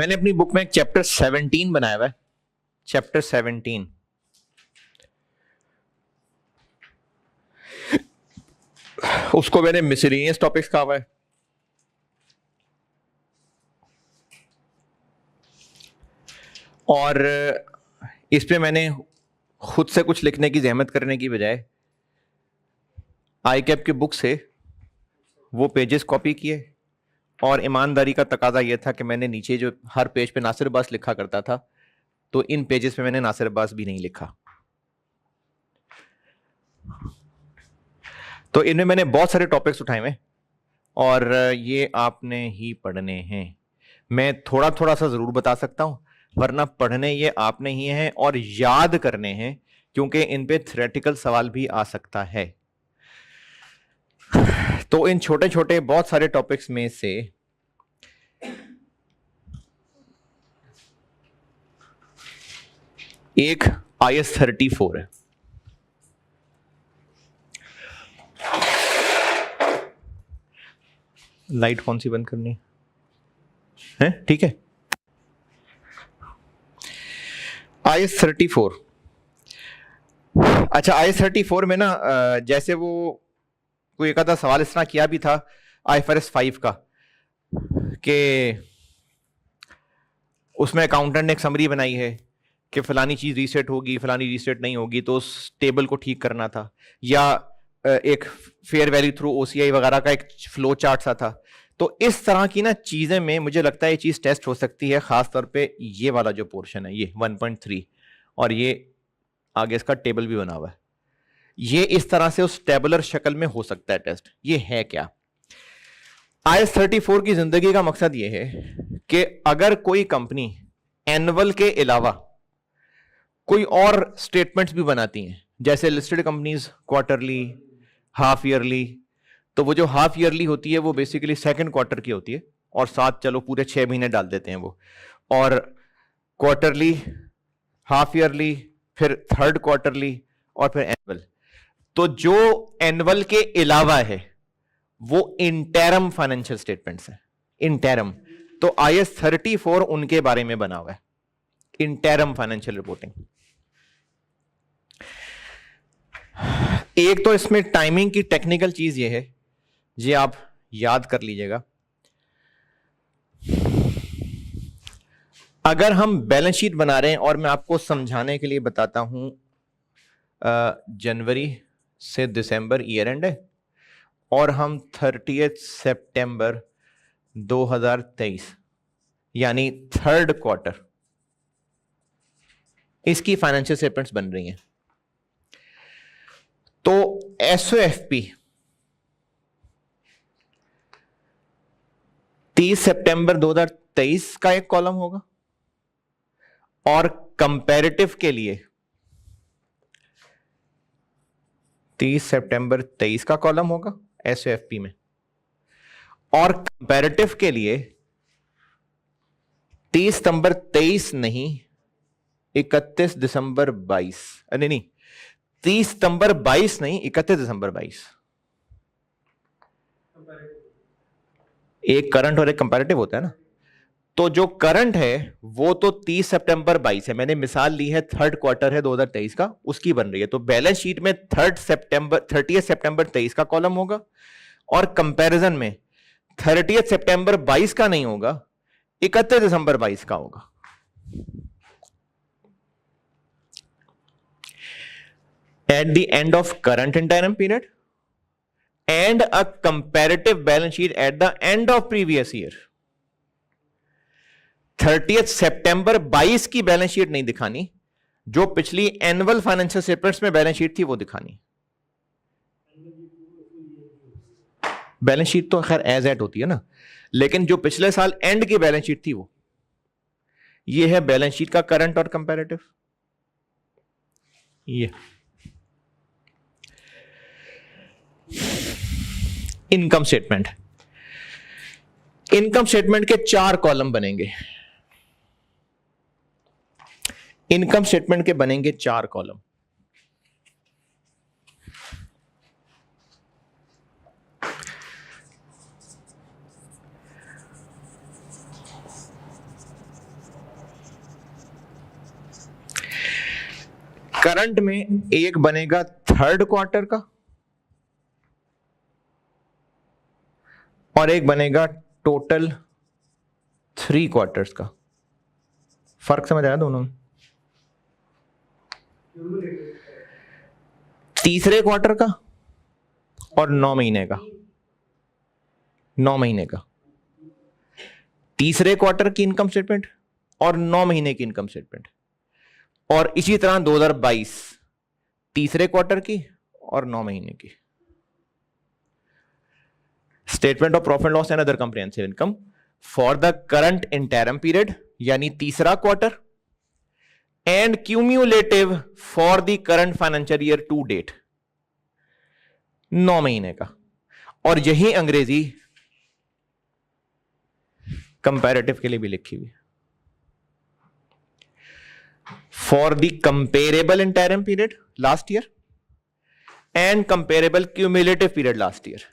मैंने अपनी बुक में एक चैप्टर 17 बनाया हुआ है, चैप्टर 17। उसको मैंने मिसलेनियस टॉपिक्स कहा हुआ है। और इस पे मैंने खुद से कुछ लिखने की जहमत करने की बजाय आई कैप की बुक से वो पेजेस कॉपी किए, और ईमानदारी का तकाजा यह था कि मैंने नीचे जो हर पेज पे नासिर अब्बास लिखा करता था, तो इन पेजेस पे मैंने नासिर अब्बास भी नहीं लिखा। तो इनमें मैंने बहुत सारे टॉपिक्स उठाए हैं और ये आपने ही पढ़ने हैं। मैं थोड़ा थोड़ा सा जरूर बता सकता हूं, वरना पढ़ने ये आपने ही हैं और याद करने हैं, क्योंकि इन पे थ्योरेटिकल सवाल भी आ सकता है। तो इन छोटे छोटे बहुत सारे टॉपिक्स में से एक IS-34 है। लाइट कौन सी बंद करनी है? ठीक है। IS-34, अच्छा IS-34 में ना जैसे वो कोई एक आधा सवाल इस तरह किया भी था IFRS 5 का, कि उसमें अकाउंटेंट ने एक समरी बनाई है कि फलानी चीज रीसेट होगी, फलानी रीसेट नहीं होगी, तो उस टेबल को ठीक करना था, या एक फेयर वैल्यू थ्रू OCI वगैरह का एक फ्लो चार्ट सा था। तो इस तरह की ना चीजें में मुझे लगता है ये चीज टेस्ट हो सकती है, खास तौर पे ये वाला जो पोर्शन है, ये 1.3, और ये आगे इसका टेबल भी बना हुआ है। ये इस तरह से उस टेबुलर शक्ल में हो सकता है टेस्ट। ये है क्या? IS-34 की जिंदगी का मकसद ये है कि अगर कोई कंपनी एनुअल के अलावा कोई और स्टेटमेंट्स भी बनाती हैं, जैसे listed companies quarterly, half yearly, तो वो जो हाफ ईयरली होती है वो बेसिकली सेकंड क्वार्टर की होती है, और साथ चलो पूरे 6 महीने डाल देते हैं वो, और क्वार्टरली, हाफ ईयरली, फिर थर्ड क्वार्टरली, और फिर एनुअल। तो जो एनुअल के अलावा है वो इंटरम फाइनेंशियल स्टेटमेंट्स है, इंटरम। तो IS-34 उनके बारे में बना हुआ है, इंटरम फाइनेंशियल रिपोर्टिंग। एक तो इसमें टाइमिंग की टेक्निकल चीज ये है, ये आप याद कर लीजिएगा। अगर हम बैलेंस शीट बना रहे हैं, और मैं आपको समझाने के लिए बताता हूं, जनवरी से दिसंबर ईयर एंड है, और हम 30 सितंबर 2023 यानी थर्ड क्वार्टर, इसकी फाइनेंशियल स्टेटमेंट्स बन रही हैं। तो SOFP 30 सितंबर 2023 का एक कॉलम होगा, और कंपैरेटिव के लिए 30 सितंबर 23 का कॉलम होगा SOFP में, और कंपैरेटिव के लिए 30 सितंबर 23 नहीं, 31 दिसंबर 22, नहीं 30 सितंबर 22 नहीं, 31 दिसंबर 22। एक करंट और एक कंपैरेटिव होता है ना। तो जो करंट है वो तो 30 सितंबर 22 है, मैंने मिसाल ली है थर्ड क्वार्टर है 2023 का, उसकी बन रही है। तो बैलेंस शीट में 30 सितंबर 23 का कॉलम होगा, और कंपैरिजन में 30 सितंबर 22 का नहीं होगा, 31 दिसंबर 22 का होगा। At the end of current interim period and a comparative balance sheet at the end of previous year। 30 सितंबर 22 की बैलेंस शीट नहीं दिखानी, जो पिछली एनुअल फाइनेंशियल स्टेटमेंट्स में बैलेंस शीट थी वो दिखानी। बैलेंस शीट तो खैर एज एट होती है ना, लेकिन जो पिछले साल एंड की बैलेंस शीट थी वो, ये है बैलेंस शीट का करंट और कंपैरेटिव। ये इनकम स्टेटमेंट, इनकम स्टेटमेंट के 4 कॉलम बनेंगे। इनकम स्टेटमेंट के बनेंगे 4 कॉलम। करंट में एक बनेगा थर्ड क्वार्टर का और एक बनेगा टोटल 3 क्वार्टर्स का। फर्क समझ आया दोनों में? तीसरे क्वार्टर का और 9 महीने का, 9 महीने का, तीसरे क्वार्टर की इनकम स्टेटमेंट और 9 महीने की इनकम स्टेटमेंट। और इसी तरह 2022 तीसरे क्वार्टर की और 9 महीने की। Statement of profit loss and other comprehensive income for the current interim period यानी तीसरा quarter and cumulative for the current financial year to date, 9 महीने का। और यही अंग्रेजी कंपैरेटिव के लिए भी लिखी हुई, for the comparable interim period last year and comparable cumulative period last year.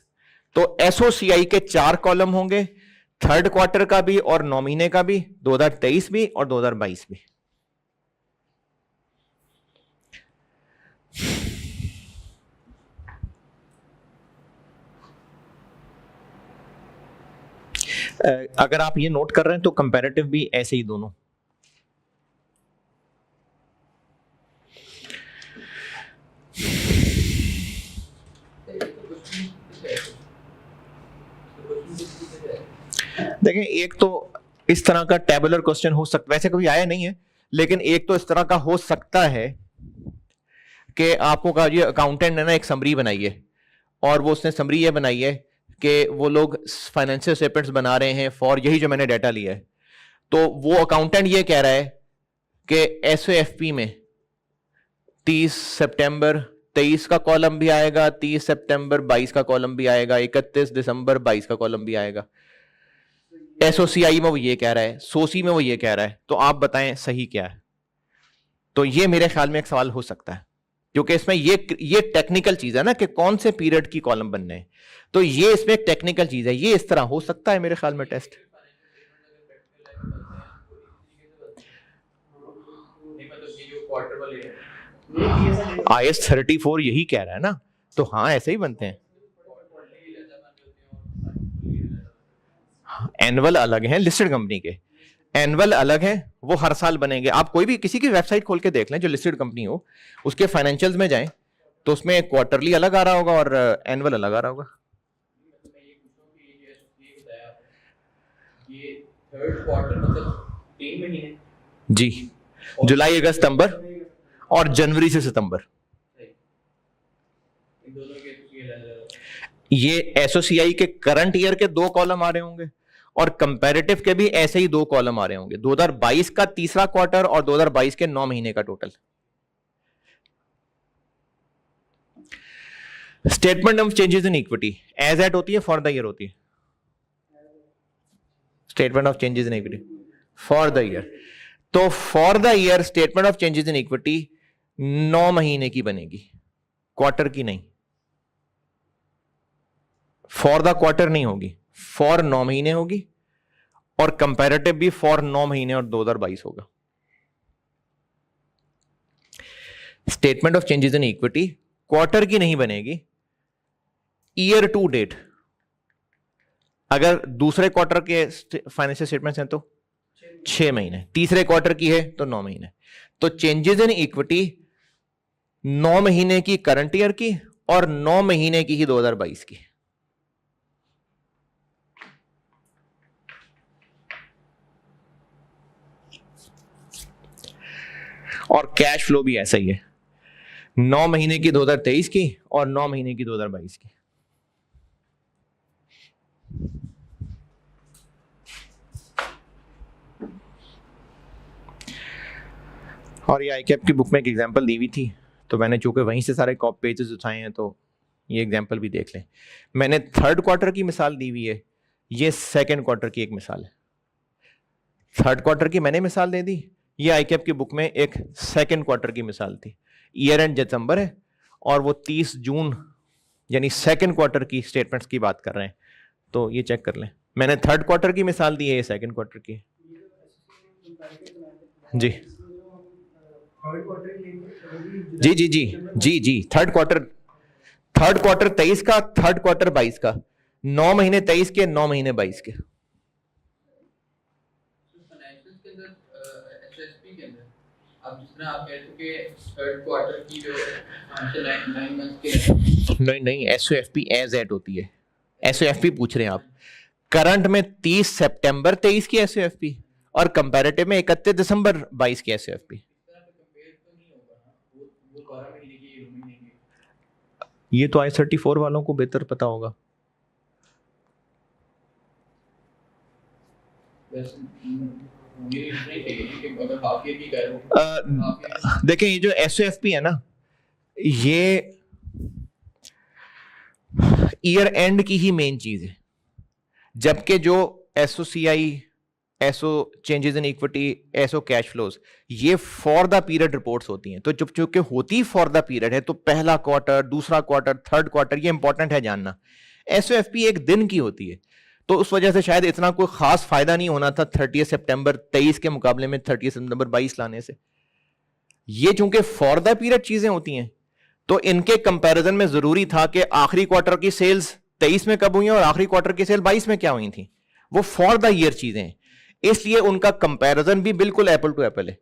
तो एसओसीआई के 4 कॉलम होंगे, थर्ड क्वार्टर का भी और 9 महीने का भी, 2023 भी और 2022 भी। अगर आप ये नोट कर रहे हैं तो कंपैरेटिव भी ऐसे ही दोनों। देखें, एक तो इस तरह का टेबुलर क्वेश्चन हो सकता, वैसे कभी आया नहीं है, लेकिन एक तो इस तरह का हो सकता है कि आपको कहा जी अकाउंटेंट ने ना एक समरी बनाई है और वो उसने समरी ये बनाई है कि वो लोग फाइनेंशियल स्टेटमेंट्स बना रहे हैं फॉर यही जो मैंने डाटा लिया है। तो वो अकाउंटेंट ये कह रहा है कि एसओएफपी में 30 सितंबर 23 का कॉलम भी आएगा, 30 सितंबर 22 का कॉलम भी आएगा, 31 दिसंबर 22 का कॉलम भी आएगा। एसओसीआई में वो ये कह रहा है, सोसी में वो ये कह रहा है। तो आप बताएं सही क्या है? तो ये मेरे ख्याल में एक सवाल हो सकता है, क्योंकि इसमें ये टेक्निकल चीज है ना कि कौन से पीरियड की कॉलम बनने हैं। तो ये इसमें एक टेक्निकल चीज है, ये इस तरह हो सकता है मेरे ख्याल में टेस्ट। IS 34 यही कह रहा है ना, तो हाँ ऐसे ही बनते हैं। एनुअल अलग है लिस्टेड कंपनी के, एनुअल अलग है, वो हर साल बनेंगे। आप कोई भी किसी की वेबसाइट खोल के देख लें जो लिस्टेड कंपनी हो, उसके फाइनेंशियल्स में जाएं तो उसमें क्वार्टरली अलग आ रहा होगा और एनुअल अलग आ रहा होगा। ये थर्ड क्वार्टर मतलब 3 महीने जी, जुलाई अगस्त सितंबर और जनवरी से सितंबर। इन दोनों के ये एसओसीआई के करंट ईयर के 2 कॉलम आ रहे होंगे और कंपैरेटिव के भी ऐसे ही 2 कॉलम आ रहे होंगे, 2022 का तीसरा क्वार्टर और 2022 के 9 महीने का total. Statement of changes in equity as at होती है, फॉर द ईयर होती है? Statement of changes in equity for the year. तो for the year statement of changes in equity 9 महीने की बनेगी, क्वार्टर की नहीं। फॉर द क्वार्टर नहीं होगी, फॉर 9 महीने होगी और कंपैरेटिव भी फॉर 9 महीने और 2022 होगा। Statement of changes in equity quarter की नहीं बनेगी, ईयर टू डेट। अगर दूसरे क्वार्टर के फाइनेंशियल स्टेटमेंट्स हैं तो 6 महीने, तीसरे क्वार्टर की है तो 9 महीने। तो चेंजेस इन इक्विटी 9 महीने की करंट ईयर की और 9 महीने की ही 2022 की। और कैश फ्लो भी ऐसा ही है, 9 महीने की 2023 की और 9 महीने की 2022 की। और ये आईकैप की बुक में एक एग्जांपल दी हुई थी, तो मैंने चूंकि वहीं से सारे कॉपी पेजेस उठाए हैं तो ये एग्जांपल भी देख लें। मैंने थर्ड क्वार्टर की मिसाल दी हुई है, ये सेकंड क्वार्टर की एक मिसाल है। थर्ड क्वार्टर की मैंने मिसाल दे दी, ये आईकैप की बुक में एक सेकंड क्वार्टर की मिसाल थी। ईयर एंड दिसंबर है और वो 30 जून यानी सेकंड क्वार्टर की स्टेटमेंट्स की बात कर रहे हैं, तो ये चेक कर लें। मैंने थर्ड क्वार्टर की मिसाल दी है, ये सेकंड क्वार्टर की। जी थर्ड क्वार्टर ही लेंगे तो भी जी जी जी जी जी, थर्ड क्वार्टर 23 का, थर्ड क्वार्टर 22 का, 9 महीने 23 के, 9 महीने 22 के। फाइनेंशियल्स के अंदर एसएसपी के अंदर अब जिस तरह आप कहते हो कि थर्ड क्वार्टर की जो फाइनेंशियल 9 मंथ्स के नहीं नहीं, एसओएफपी एज एट होती है। एसओएफपी पूछ रहे हैं आप, करंट में 30 सितंबर 23 की एसओएफपी और कंपैरेटिव में 31 दिसंबर 22 की एसओएफपी। इस तरह पे कंपेयर तो नहीं होगा ना, वो 12 महीने की, ये महीने की। ये तो I-34 वालों को बेहतर पता होगा। बस ये नहीं चाहिए कि अगर हाफ ईयर की कर रहे हो देखें, ये जो एसओएफपी है ना, ये ईयर एंड की ही मेन चीज है, जबकि जो SOCI, SO changes in equity, SO cash flows, ये फॉर द पीरियड रिपोर्ट्स होती हैं। तो चूंकि होती फॉर द पीरियड है, तो पहला क्वार्टर, दूसरा क्वार्टर, थर्ड क्वार्टर, ये इंपॉर्टेंट है जानना। एसओएफपी एक दिन की होती है, तो उस वजह से शायद इतना कोई खास फायदा नहीं होना था 30 सितंबर 23 के मुकाबले में 30 सितंबर 22 लाने से। ये चूंकि फॉर द पीरियड चीजें होती हैं, तो इनके कंपैरिजन में जरूरी था कि आखिरी क्वार्टर की सेल्स 23 में कब हुई और आखिरी क्वार्टर की सेल 22 में क्या हुई थी। वो फॉर द ईयर चीजें हैं, इसलिए उनका कंपैरिजन भी बिल्कुल एप्पल टू एप्पल है।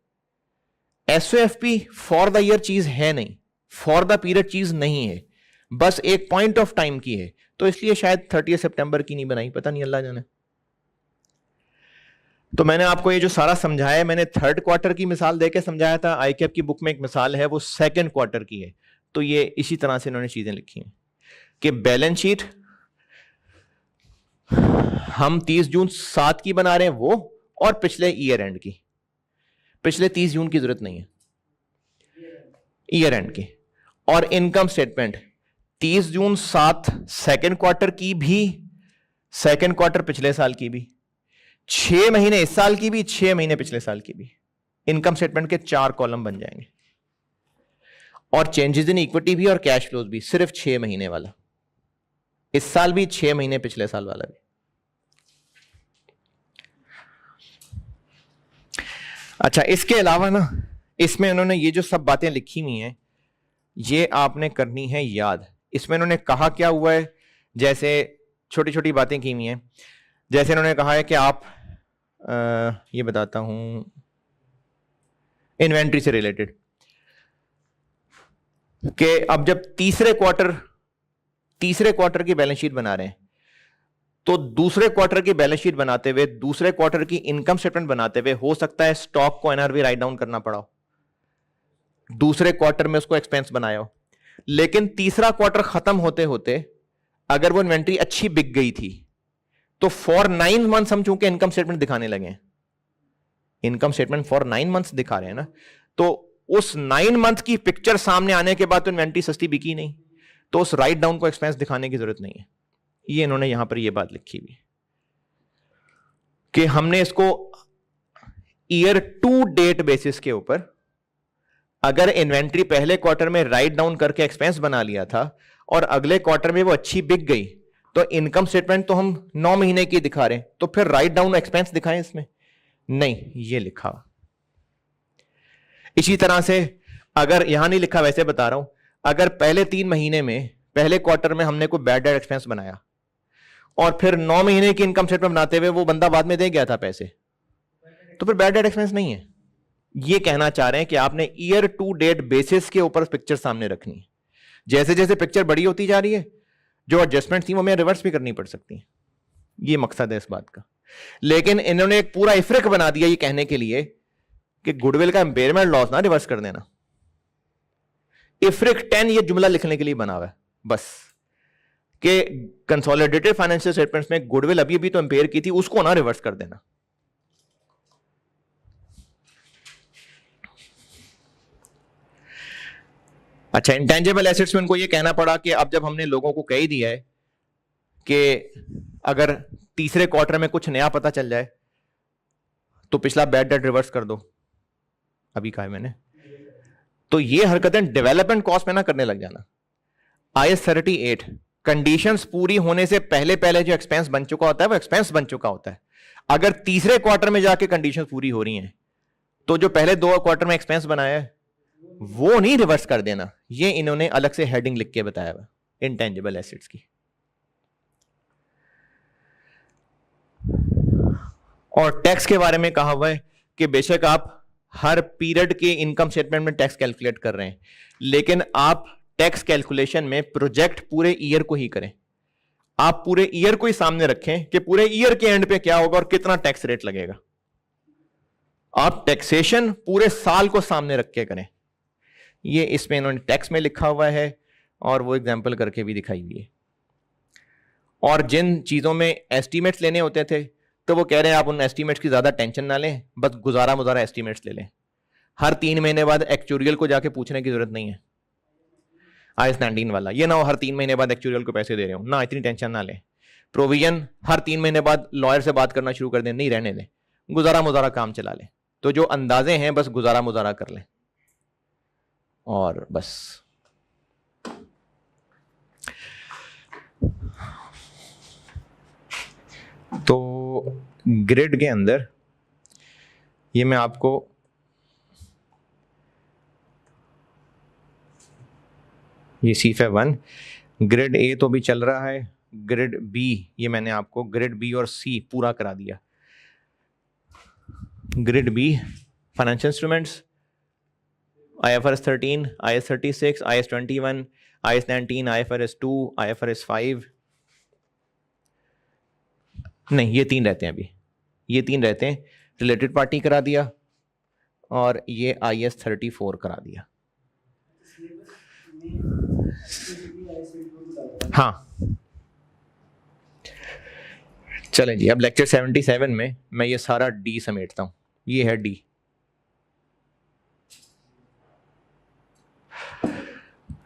एसओएफपी फॉर द ईयर चीज है नहीं, फॉर द पीरियड चीज नहीं है, बस एक पॉइंट ऑफ टाइम की है, तो इसलिए शायद 30 सितंबर की नहीं बनाई, पता नहीं, अल्लाह जाने। तो मैंने आपको ये जो सारा समझाया, मैंने थर्ड क्वार्टर की मिसाल देके समझाया था। आईकेएप की बुक में एक मिसाल है, वो सेकंड क्वार्टर की है। तो ये इसी तरह से इन्होंने चीजें लिखी हैं कि बैलेंस शीट हम 30 जून 7 की बना रहे हैं वो, और पिछले ईयर एंड की, पिछले 30 जून की जरूरत नहीं है, ईयर एंड की। और इनकम स्टेटमेंट 30 जून 7 सेकंड क्वार्टर की भी, सेकंड क्वार्टर पिछले साल की भी, 6 महीने इस साल की भी, 6 महीने पिछले साल की भी। इनकम स्टेटमेंट के 4 कॉलम बन जाएंगे, और चेंजेस इन इक्विटी भी और कैश फ्लोज भी सिर्फ 6 महीने वाला, इस साल भी, 6 महीने पिछले साल वाला भी। अच्छा, इसके अलावा ना, इसमें इन्होंने ये जो सब बातें लिखी हुई हैं, ये आपने करनी है याद। इसमें इन्होंने कहा क्या हुआ है, जैसे छोटी छोटी बातें की हुई हैं। जैसे इन्होंने कहा है कि आप ये बताता हूं, इन्वेंट्री से रिलेटेड, कि अब जब तीसरे क्वार्टर की बैलेंस शीट बना रहे हैं, तो दूसरे क्वार्टर की बैलेंस शीट बनाते हुए, दूसरे क्वार्टर की इनकम स्टेटमेंट बनाते हुए, हो सकता है स्टॉक को एनआरवी राइट डाउन करना पड़ा हो, दूसरे क्वार्टर में उसको एक्सपेंस बनाया हो। लेकिन तीसरा क्वार्टर खत्म होते होते अगर वो इन्वेंट्री अच्छी बिक गई थी, तो फॉर 9 मंथ्स हम चूंकि इनकम स्टेटमेंट दिखाने लगे, इनकम स्टेटमेंट फॉर 9 मंथ्स दिखा रहे हैं ना, तो उस 9 मंथ की पिक्चर सामने आने के बाद तो इन्वेंट्री सस्ती बिकी नहीं, तो उस राइट डाउन को एक्सपेंस दिखाने की जरूरत नहीं है। ये इन्होंने यहां पर ये बात लिखी हुई कि हमने इसको ईयर टू डेट बेसिस के ऊपर, अगर इन्वेंट्री पहले क्वार्टर में राइट डाउन करके एक्सपेंस बना लिया था और अगले क्वार्टर में वो अच्छी बिक गई, तो इनकम स्टेटमेंट तो हम 9 महीने की दिखा रहे हैं, तो फिर राइट डाउन एक्सपेंस दिखाएं इसमें? नहीं, ये लिखा। इसी तरह से अगर यहां नहीं लिखा, वैसे बता रहा हूं, अगर पहले 3 महीने में, पहले क्वार्टर में हमने कोई बैड डेट एक्सपेंस बनाया और फिर 9 महीने की इनकम स्टेटमेंट बनाते हुए वो बंदा बाद में दे गया था पैसे, तो फिर बैड डेट एक्सपेंस नहीं है। ये कहना चाह रहे हैं कि आपने ईयर टू डेट बेसिस के ऊपर पिक्चर सामने रखनी है। जैसे जैसे पिक्चर बड़ी होती जा रही है, जो एडजस्टमेंट थी वो हमें रिवर्स भी करनी पड़ सकती है। ये मकसद है इस बात का। लेकिन इन्होंने एक पूरा इफ्रिक बना दिया ये कहने के लिए कि गुडविल का इंपेयरमेंट लॉस ना रिवर्स कर देना। इफ्रिक 10 ये जुमला लिखने के लिए बना हुआ है बस, कि कंसोलिडेटेड फाइनेंशियल स्टेटमेंट्स में गुडविल अभी अभी तो इंपेयर की थी, उसको ना रिवर्स कर देना। अच्छा, इंटेंजिबल एसेट्स में उनको ये कहना पड़ा कि अब जब हमने लोगों को कह ही दिया है कि अगर तीसरे क्वार्टर में कुछ नया पता चल जाए तो पिछला बैड डेट रिवर्स कर दो, अभी कहा है मैंने, तो ये हरकतें डेवलपमेंट कॉस्ट में ना करने लग जाना। IAS 38 कंडीशंस पूरी होने से पहले पहले जो एक्सपेंस बन चुका होता है वो एक्सपेंस बन चुका होता है। अगर तीसरे क्वार्टर में जाके कंडीशंस पूरी हो रही हैं, तो जो पहले 2 क्वार्टर में एक्सपेंस बनाया है वो नहीं रिवर्स कर देना, ये इन्होंने अलग से हेडिंग लिख के बताया हुआ इंटेंजिबल एसेट्स की। और टैक्स के बारे में कहा हुआ है कि बेशक आप हर पीरियड के इनकम स्टेटमेंट में टैक्स कैलकुलेट कर रहे हैं, लेकिन आप टैक्स कैलकुलेशन में प्रोजेक्ट पूरे ईयर को ही करें। आप पूरे ईयर को ही सामने रखें कि पूरे ईयर के एंड पे क्या होगा और कितना टैक्स रेट लगेगा। आप टैक्सेशन पूरे साल को सामने रख के करें। ये इसमें इन्होंने टैक्स में लिखा हुआ है और वो एग्जाम्पल करके भी दिखाई हुई है। और जिन चीज़ों में एस्टीमेट्स लेने होते थे तो वो कह रहे हैं आप उन एस्टीमेट्स की ज़्यादा टेंशन ना लें, बस गुजारा मुजारा एस्टीमेट्स ले लें। हर 3 महीने बाद एक्चुरियल को जाके पूछने की जरूरत नहीं है। IAS 19 वाला ये ना हो हर 3 महीने बाद एक्चुरियल को पैसे दे रहे हो ना, इतनी टेंशन ना लें। प्रोविजन हर 3 महीने बाद लॉयर से बात करना शुरू कर दें, नहीं रहने दें, गुजारा मुजारा काम चला लें। तो जो अंदाजे हैं बस गुजारा मुजारा कर लें और बस। तो ग्रिड के अंदर ये मैं आपको ये सीफे 1 ग्रिड ए तो भी चल रहा है, ग्रिड बी ये मैंने आपको ग्रिड बी और सी पूरा करा दिया। Grid be financial instruments, IFRS 13, IAS 36, IAS 21, IAS 19, IFRS 2, IFRS 5, नहीं ये 3 रहते हैं अभी, ये 3 रहते हैं। रिलेटेड पार्टी करा दिया और ये IAS 34 करा दिया। हाँ चलें जी, अब लेक्चर 77 में मैं ये सारा डी समेटता हूँ। ये है डी,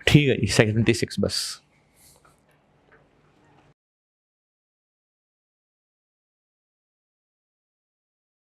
ठीक है जी 76 बस।